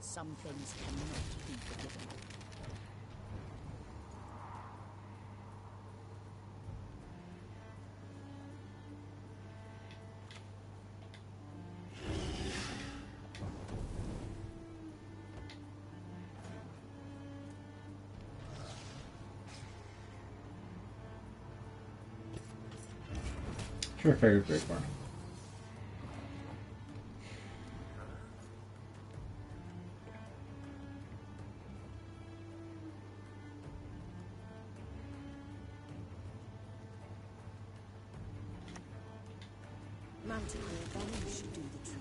Some things cannot be forgiven. Sure, very far. Manticore Venom should do the trick.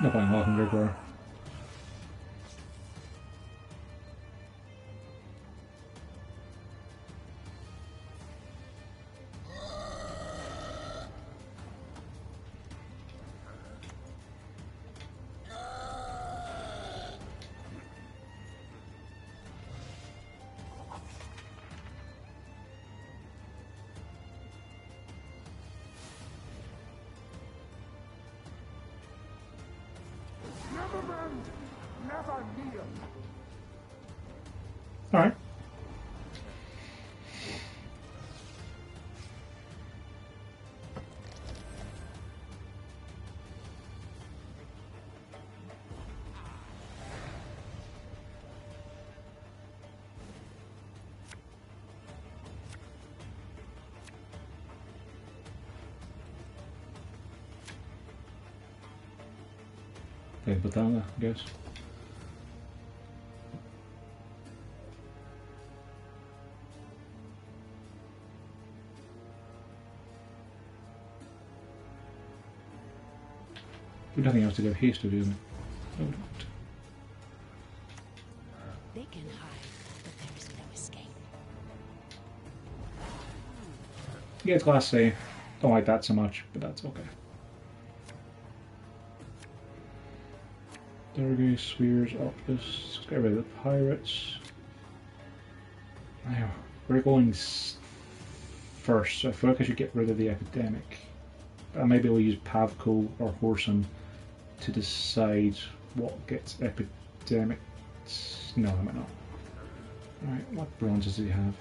Not playing Welcome Gregoire. Alright. Okay, put that on there, I guess. We've nothing else to give haste to, do we? No, we don't. They can hide, but there is no escape. Yeah, it's glass safe. Don't like that so much, but that's okay. Dergay, Spheres, Optus, get rid of the pirates. Now, we're going first, so I feel like I should get rid of the epidemic. Maybe we'll use Pavko or Whoreson to decide what gets epidemic. No, I might not. Alright, what bronzes do you have?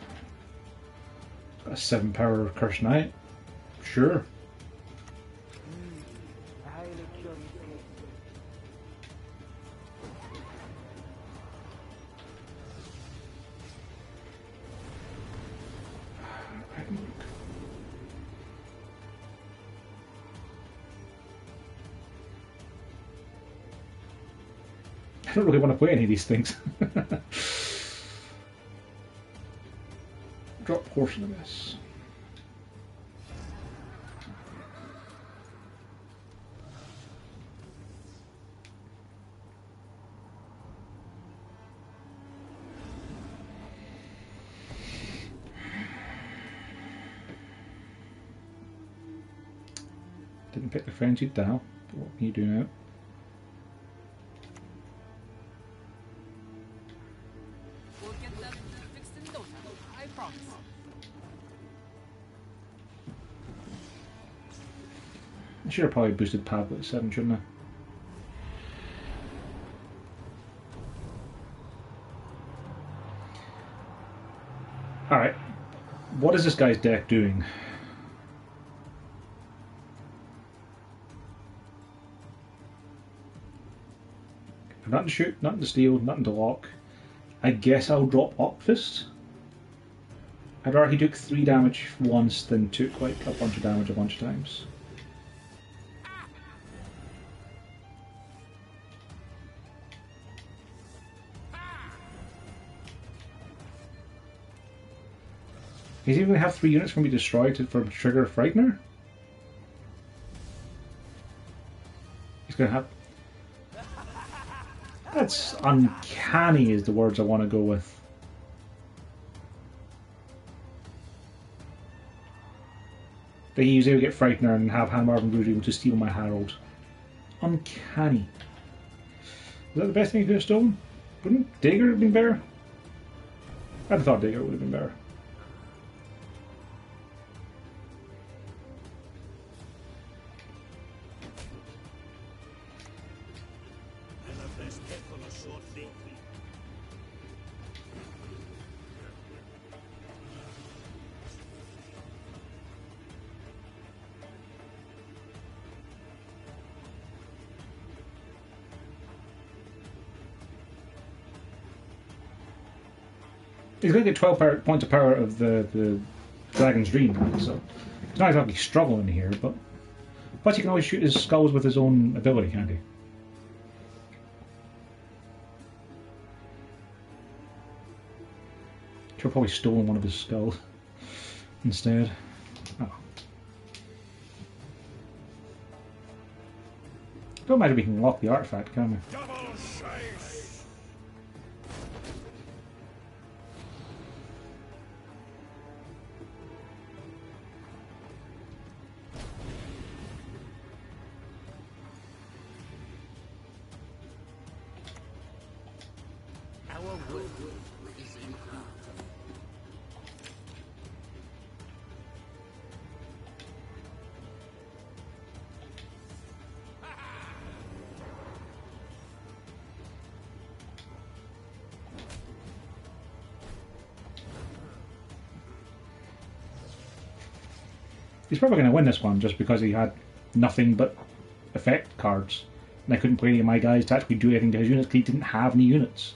Got a 7 power Curse Knight. Sure. I don't really want to play any of these things. Drop portion of this. Didn't pick the frenzied dial, but what can you do now? We'll get that fixed in no time. I promise. I should have probably boosted Pablo at 7, shouldn't I? Alright. What is this guy's deck doing? Nothing to shoot, nothing to steal, nothing to lock. I guess I'll drop Opfist. I'd rather he took 3 damage once than took like a bunch of damage a bunch of times. He's even gonna have 3 units from me destroyed for trigger Frightener? He's gonna have. That's uncanny is the words I want to go with. That he was able to get Frightener and have Handmarvin Brood able to steal my Herald. Uncanny. Was that the best thing he could have stolen? Wouldn't Dagger have been better? I'd have thought Dagger would have been better. He's going to get 12 points of power of the Dragon's Dream, so he's not exactly struggling here, but plus he can always shoot his skulls with his own ability, can't he? Should have probably stolen one of his skulls instead. Oh. Don't imagine we can lock the artifact, can we? Double chase! Our will is in hand. He's probably going to win this one just because he had nothing but effect cards. And I couldn't play any of my guys to actually do anything to his units because he didn't have any units.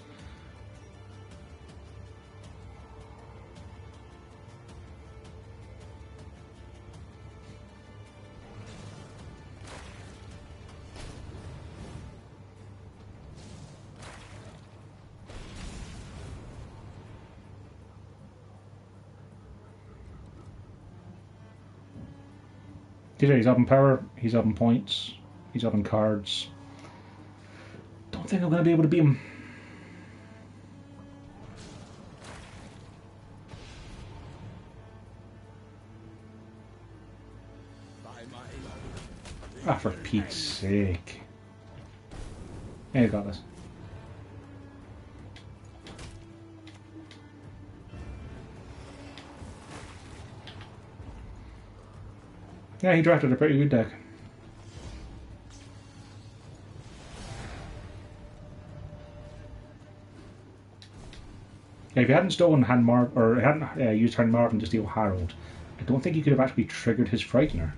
He's up in power, he's up in points, he's up in cards. Don't think I'm going to be able to beat him. Ah, for Pete's sake. Yeah, he got this. Yeah, he drafted a pretty good deck. Yeah, if you hadn't stolen Hand Mark or hadn't used Hand Martin to steal Harold, I don't think you could have actually triggered his Frightener.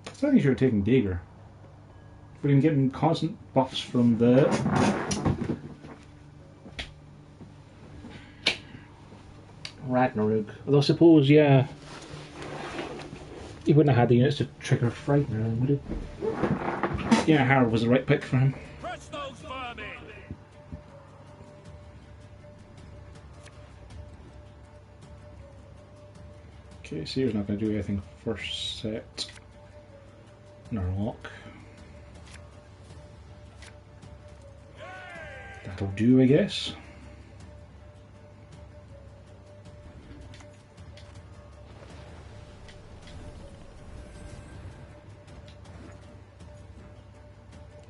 I think you should have taken Dagger. But even getting constant buffs from the Ragnarok. Although I suppose, yeah, he wouldn't have had the units to trigger Frightener, would he? Yeah, Harold was the right pick for him. Crush those vermin! Okay, Seer's not going to do anything first set. Narlock. That'll do, I guess.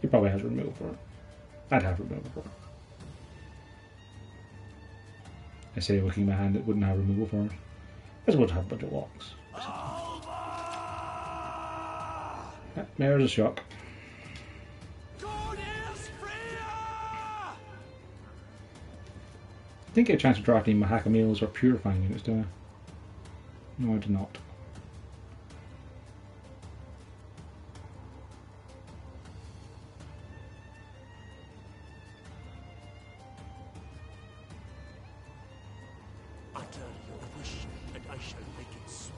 He probably has removal for it. I'd have removal for it. I say looking at my hand, it wouldn't have removal for it. As well to have a bunch of locks. Yeah, there's a shock. I didn't get a chance to draft any Mahakameals or Purifying units, did I? No, I did not. Utter your wish, and I shall make it so.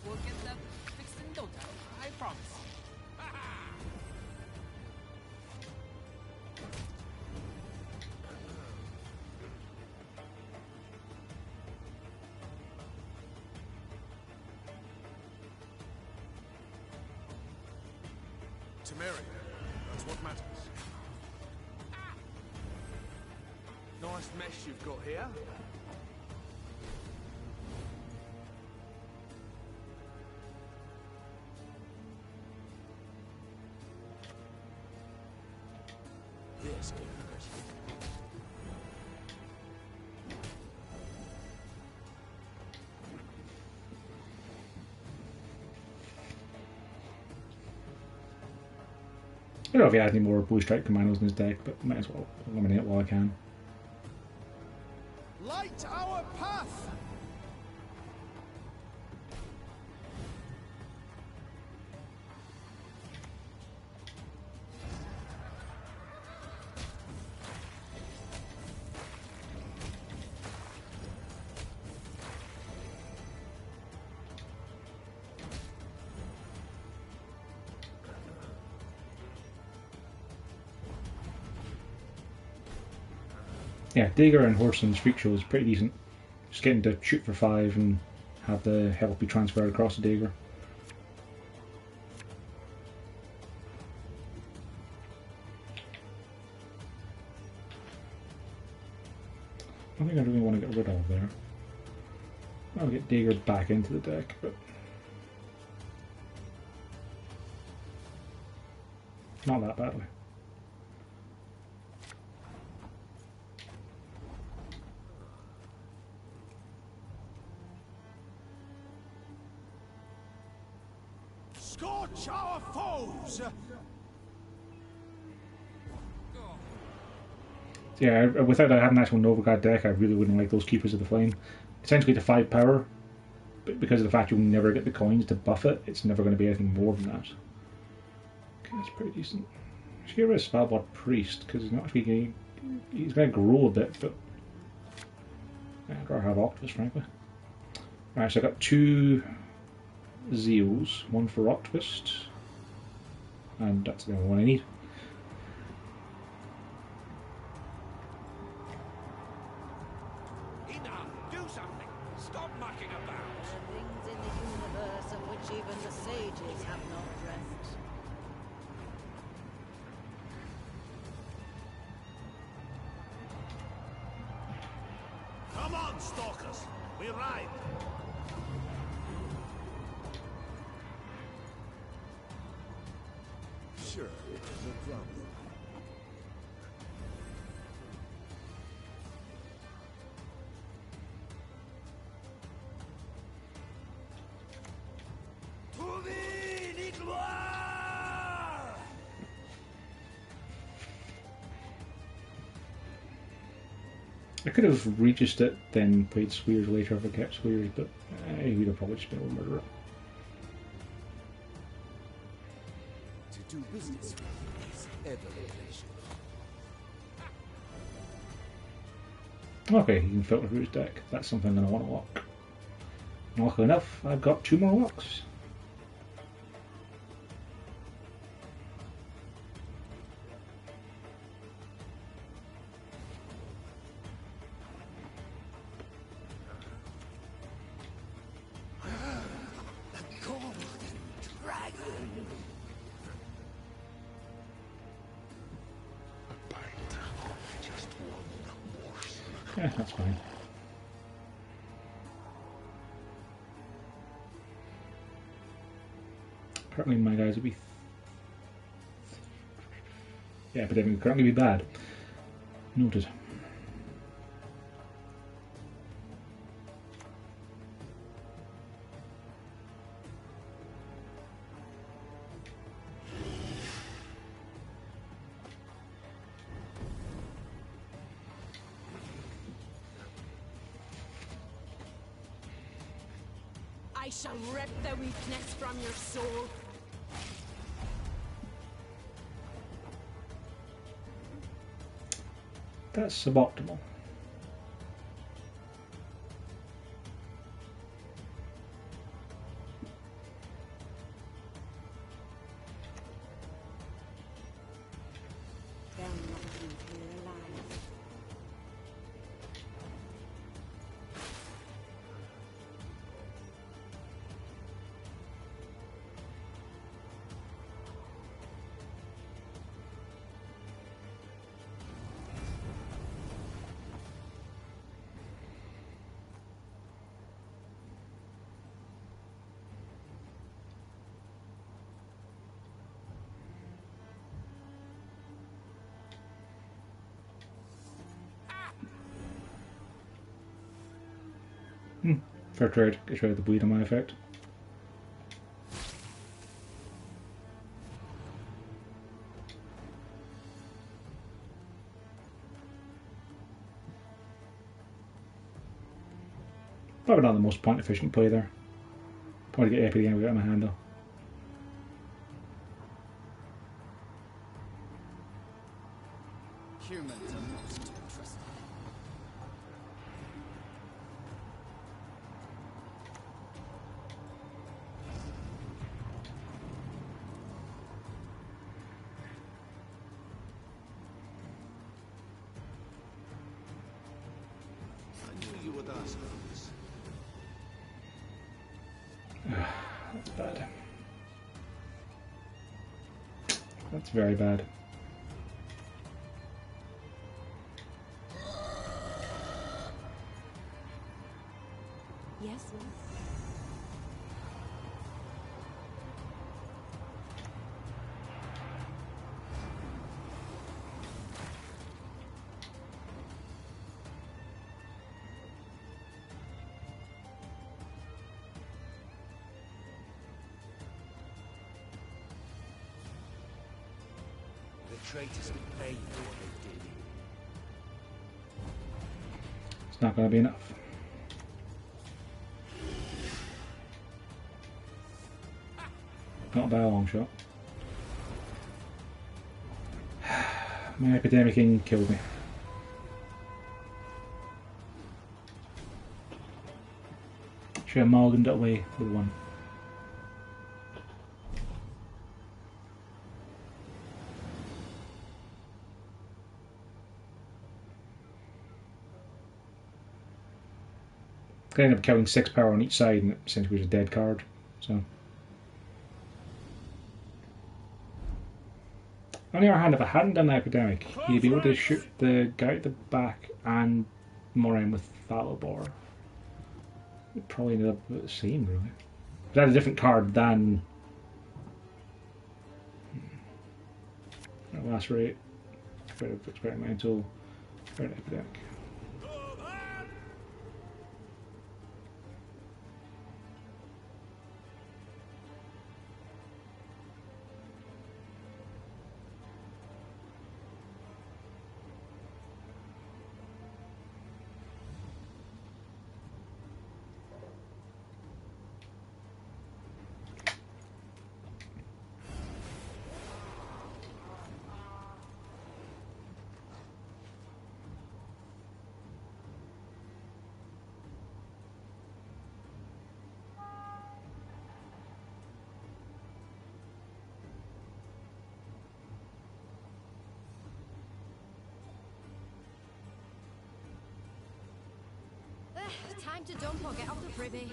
We'll get that fixed in no time, I promise. Temerian, that's what matters. Nice mesh you've got here. This could hurt. I don't know if he has any more Blue Strike Commandos in his deck, but might as well eliminate it while I can. Light our path! Yeah, Dagger and Horse and Freak Show is pretty decent. Just getting to shoot for 5 and have the health be transferred across the Dagger. I think I really want to get rid of there. I'll get Dagger back into the deck, but not that badly. Scorch our foes! Yeah, without having an actual Novigrad deck, I really wouldn't like those Keepers of the Flame. Essentially, to 5 power, but because of the fact you'll never get the coins to buff it, it's never going to be anything more than that. Okay, that's pretty decent. I should get rid of Spellbot Priest, because he's not actually going to, he's going to grow a bit, but I'd rather have Octopus, frankly. Alright, so I got 2 Zeals, one for Octopus, and that's the only one I need. Enough! Do something! Stop mucking about! There are things in the universe of which even the sages have not dreamt. Come on, stalkers! We ride! Sure, no problem. I could have regist it, then played Swears later if I kept Swears, but he would have probably just been able to murder it. To do business with is ever a pleasure. Okay, he can filter through his deck. That's something I'm going to want to lock. Luckily enough, I've got 2 more locks. Yeah, that's fine. Currently my guys would be... yeah, but they would currently be bad. Noted. I shall rip the weakness from your soul. That's suboptimal. They'll not leave here alive. Fair trade. Get rid of the bleed on my effect. Probably not the most point efficient play there. Probably get Epi again without my hand though. Humans are most interesting. for dark spells. That's bad. That's very bad. Yes. The traitors will pay for what they did. It's not going to be enough. Not by a long shot. My epidemic king killed me. Should have amalgamed it away with one. I ended up killing 6 power on each side, and it essentially was a dead card. So, on the other hand, if I hadn't done the epidemic, you'd be able to shoot the guy at the back and Moran with Thalabor. It probably ended up the same, really. But that's a different card than Lacerate, Experimental, Epidemic. Time to dump or get off the privy.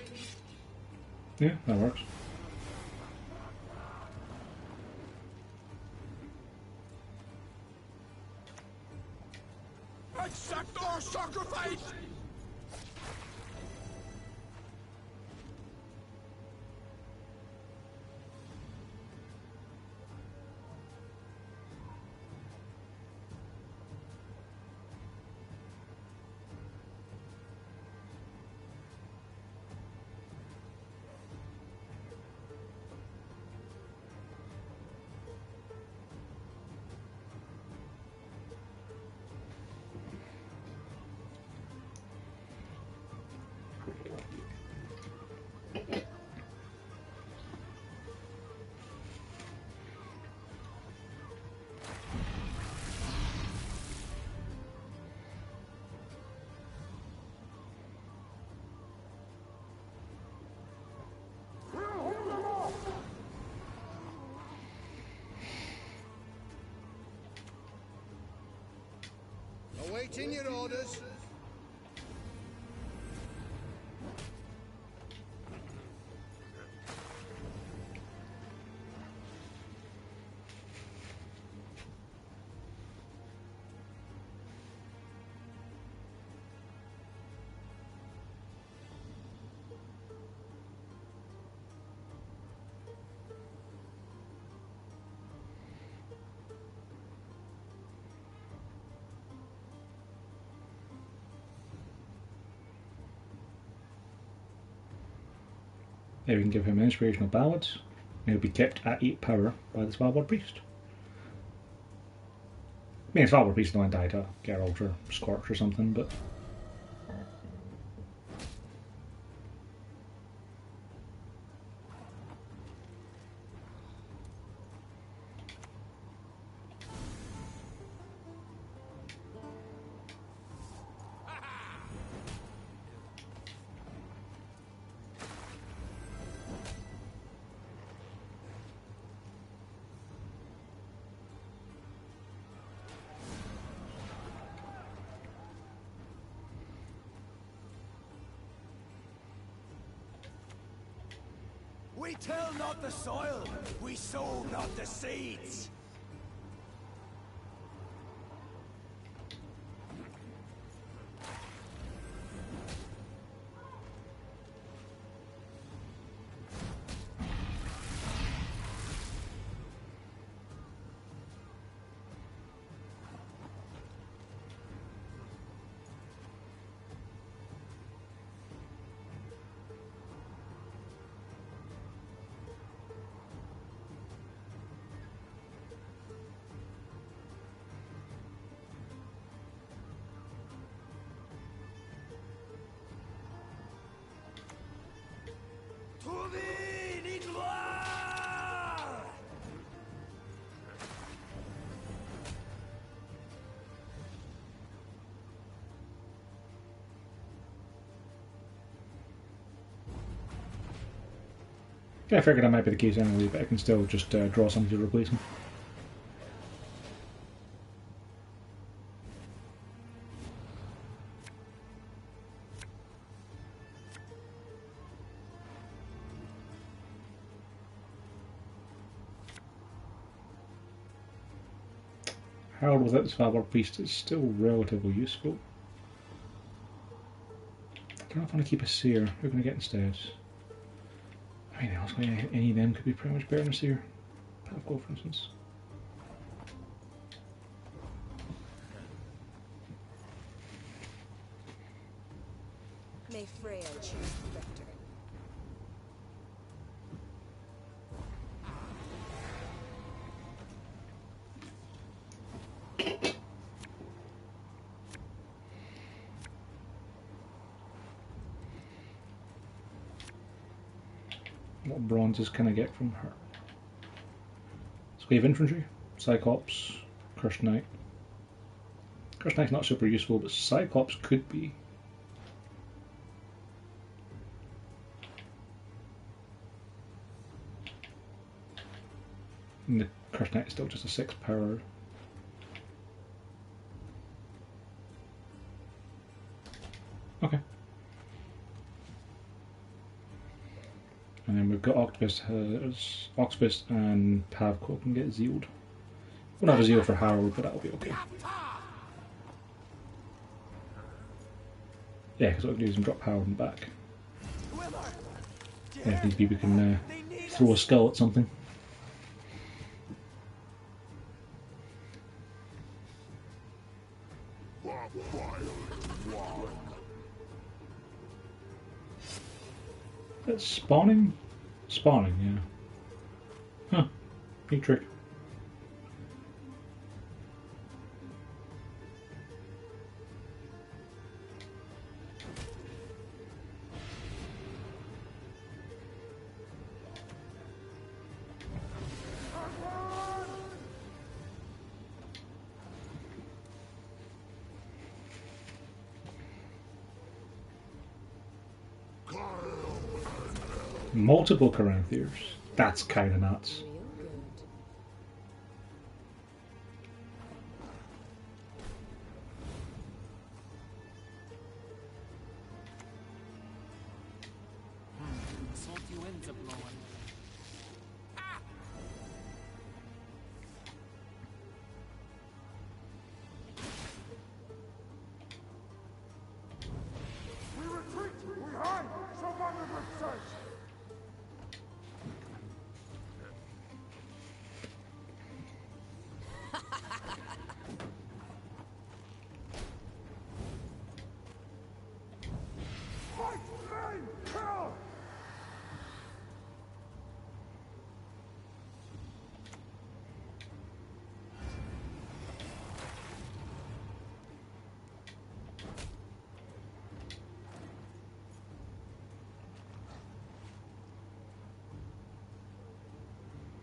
Yeah, that works. Accept our sacrifice! Awaiting your orders. Now we can give him inspirational ballads. And he'll be kept at 8 power by the Svalbard Priest. I mean, Svalbard Priest don't die to Geralt or Scorch or something, but We till not the soil, we sow not the seeds. Yeah, I figured that might be the case anyway, but I can still just draw something to replace him. Harold without the Svalbard Priest is still relatively useful. I don't know if I want to keep a Seer. Who can I get instead? I mean, honestly, any of them could be pretty much better than a Seer. Pavko, for instance. May Freya choose the victor. What bronzes can I get from her? So we have infantry, Cyclops, Cursed Knight. Cursed Knight's not super useful, but Cyclops could be. And the Cursed Knight is still just a 6 power. Okay. And then we've got Octopus and Pavko can get Zealed. We'll have a Zeal for Harold, but that'll be okay. Yeah, because what we can do is drop Harold in the back. Yeah, if need be, we can throw a skull at something. That's spawning? Spawning, yeah. Huh. Neat trick. Multiple Corinthians. That's kind of nuts. Real good. Salty winds are blowing. We retreat! We hide! Someone will search! Fight! Maim! Kill!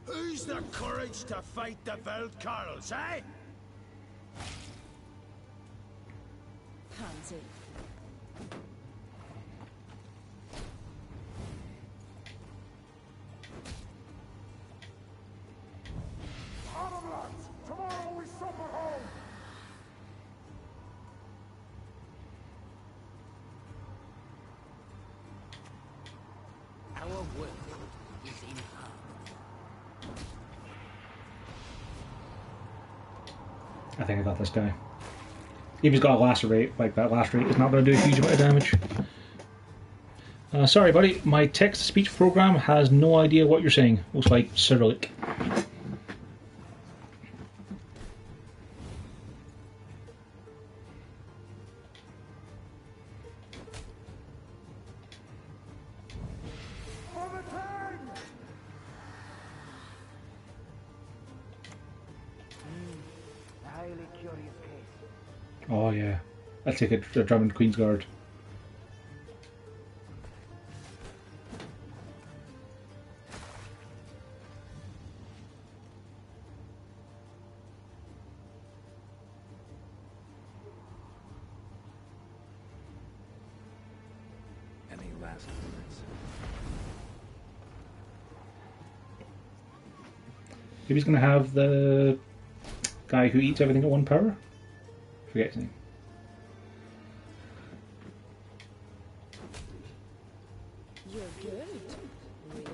Who's the courage to fight the Veldkarls, eh? Handsy. Autumn lads! Tomorrow we supper home! Our work is in her. I think I got this guy. If he's got a lacerate, like that lacerate is not going to do a huge amount of damage. Sorry, buddy. My text-to-speech program has no idea what you're saying. Looks like Cyrillic. Oh yeah, I'll take a Drummond Queen's Guard. Any last words? Maybe he's going to have the guy who eats everything at 1 power. Forget his name. You're good. Real good.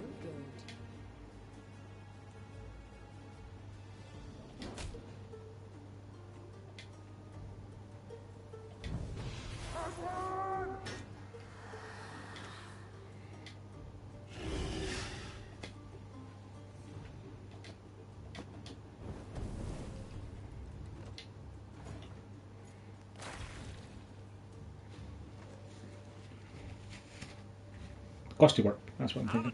Gusty work, that's what I'm thinking.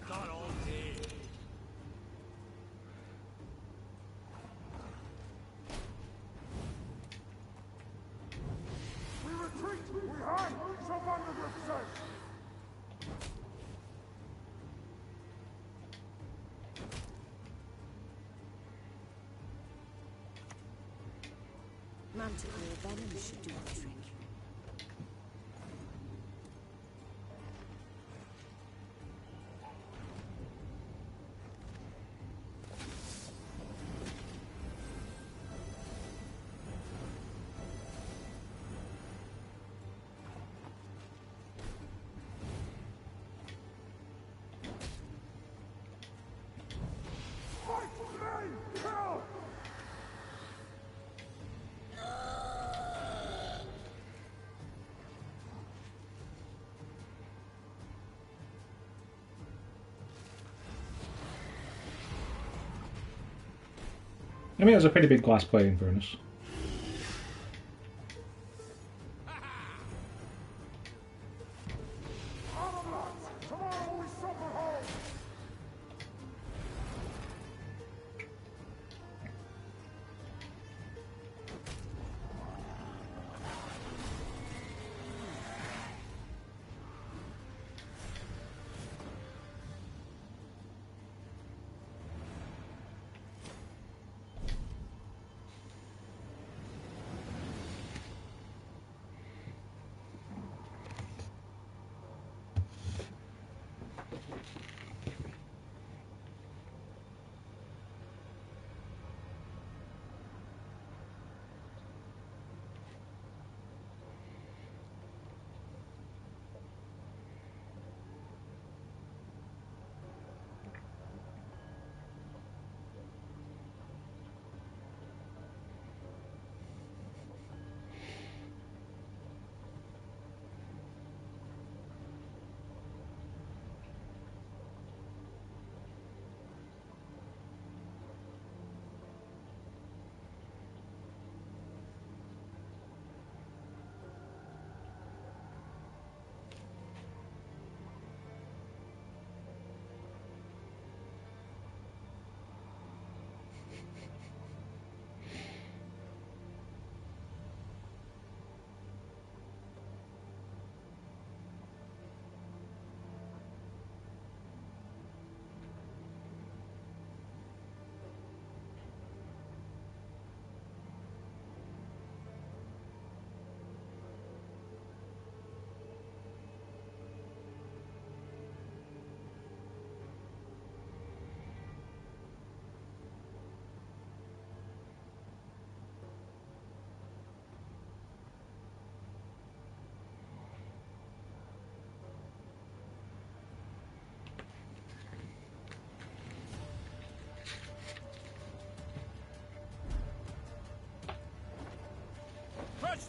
We retreat! We hide! Someone will search! Manticore venom should do the trick. Fight! Slay! Kill! I mean, it was a pretty big glass play in fairness. Tomorrow we suffer home!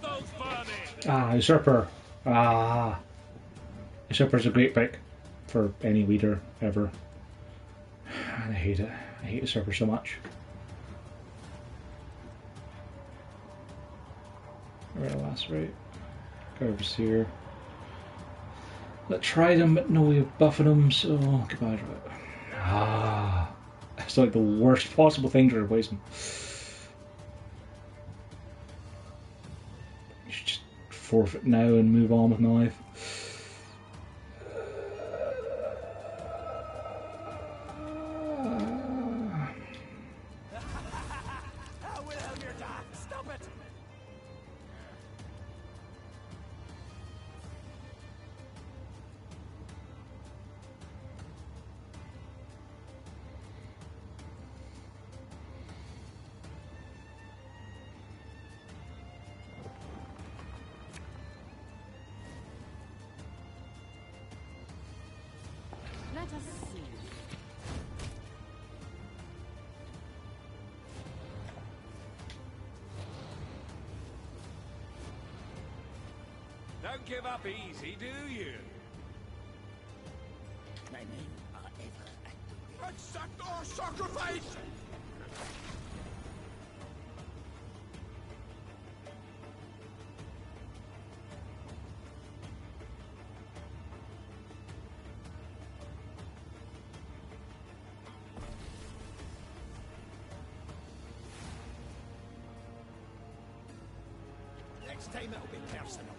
those vermin! Ah, Usurper. Ah. Usurper's a great pick for any leader ever. And I hate it. I hate Usurper so much. Right, lacerate. Overseer. Let's try them, but no way of buffing them, so goodbye to it. Ah. It's like the worst possible thing to replace them. You should just forfeit now and move on with my life. Stop it! Let us see. Don't give up easy, do you? My men are ever accept our sacrifice! Next time it'll be personal.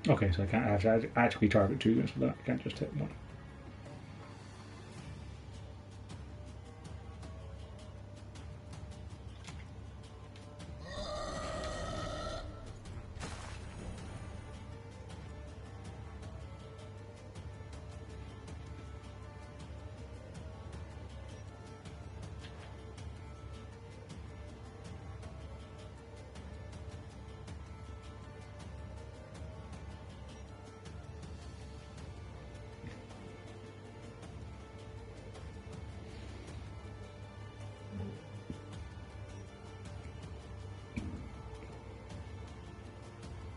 Okay, so I can't have to actually target 2 units with that. I can't just hit 1.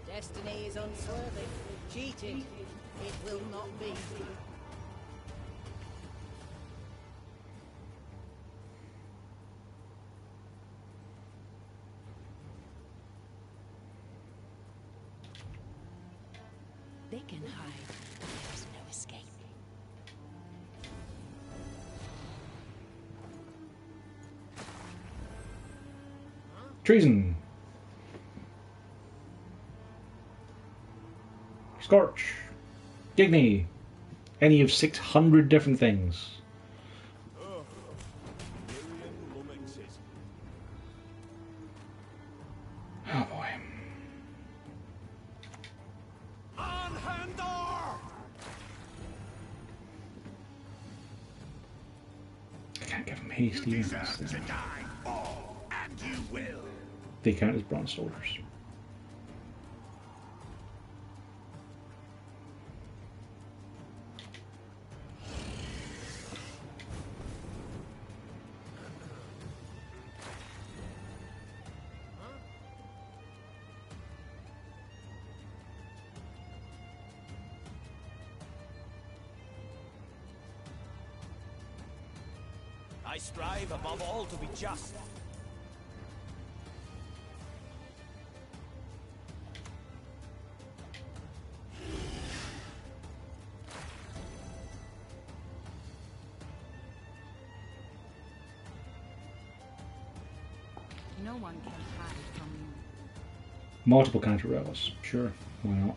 Destiny is unswerving. Cheating, it will not be. They can hide, but there's no escape. Treason! Scorch! Digny! Any of 600 different things. Oh boy. On Handor! I can't give them haste You even. deserve to die, all, and you will. They count as bronze soldiers. I strive above all to be just. No one can hide from you. Multiple counter rebels. Sure, why not?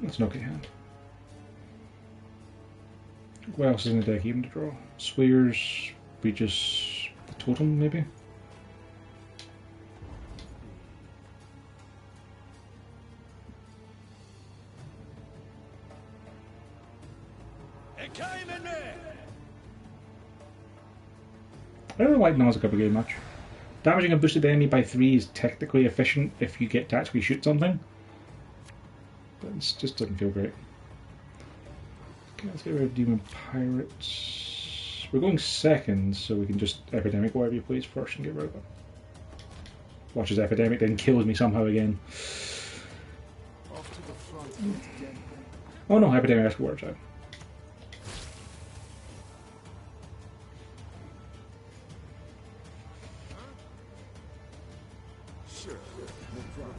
That's an okay hand. What else is in the deck even to draw? Swears, Regis, the Totem maybe? It came in there! I don't like Nausicaa Brigade much. Damaging a boosted enemy by 3 is technically efficient if you get to actually shoot something. But it just doesn't feel great. Okay, let's get rid of Demon Pirates. We're going second, so we can just Epidemic whatever you please first and get rid of it. Watch as Epidemic then kills me somehow again. Off to the front. Oh no, Epidemic has to work out. Sure, no problem.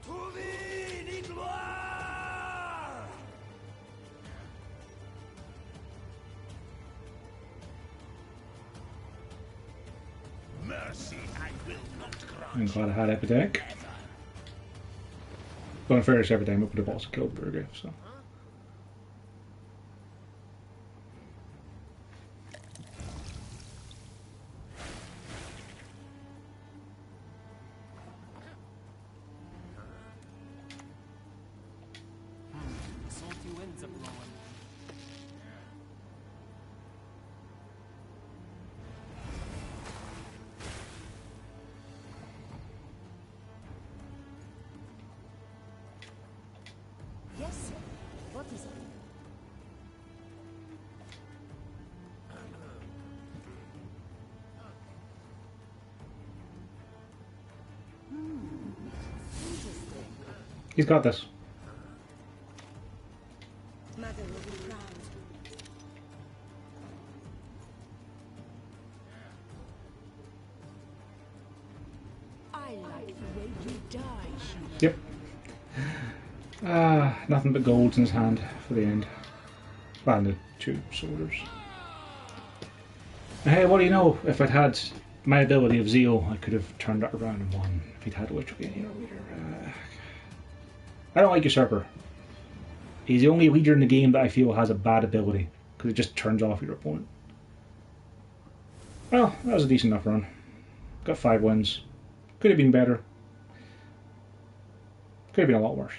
To thee, Nidloir! Mercy, I will not grant. I'm glad I had Epidemic. But in fairness, Epidemic would have also killed Burger, so. Salty winds are blowing. Yes, sir. What is it? Interesting. He's got this. Mother will be proud. I like the way you die. Yep. Nothing but golds in his hand for the end. Well, and the 2 soldiers. Hey, what do you know? If I'd had my ability of Zeal, I could have turned it around and won. If he'd had Witch Leader. I don't like Usurper. He's the only leader in the game that I feel has a bad ability, because it just turns off your opponent. Well, that was a decent enough run. Got 5 wins. Could have been better. Could have been a lot worse.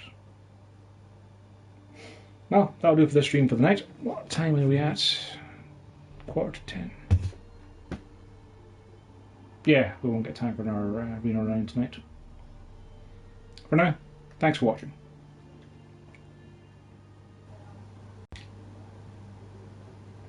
Well, that'll do for this stream for the night. What time are we at? 9:45. Yeah, we won't get time for our arena round tonight. For now, thanks for watching.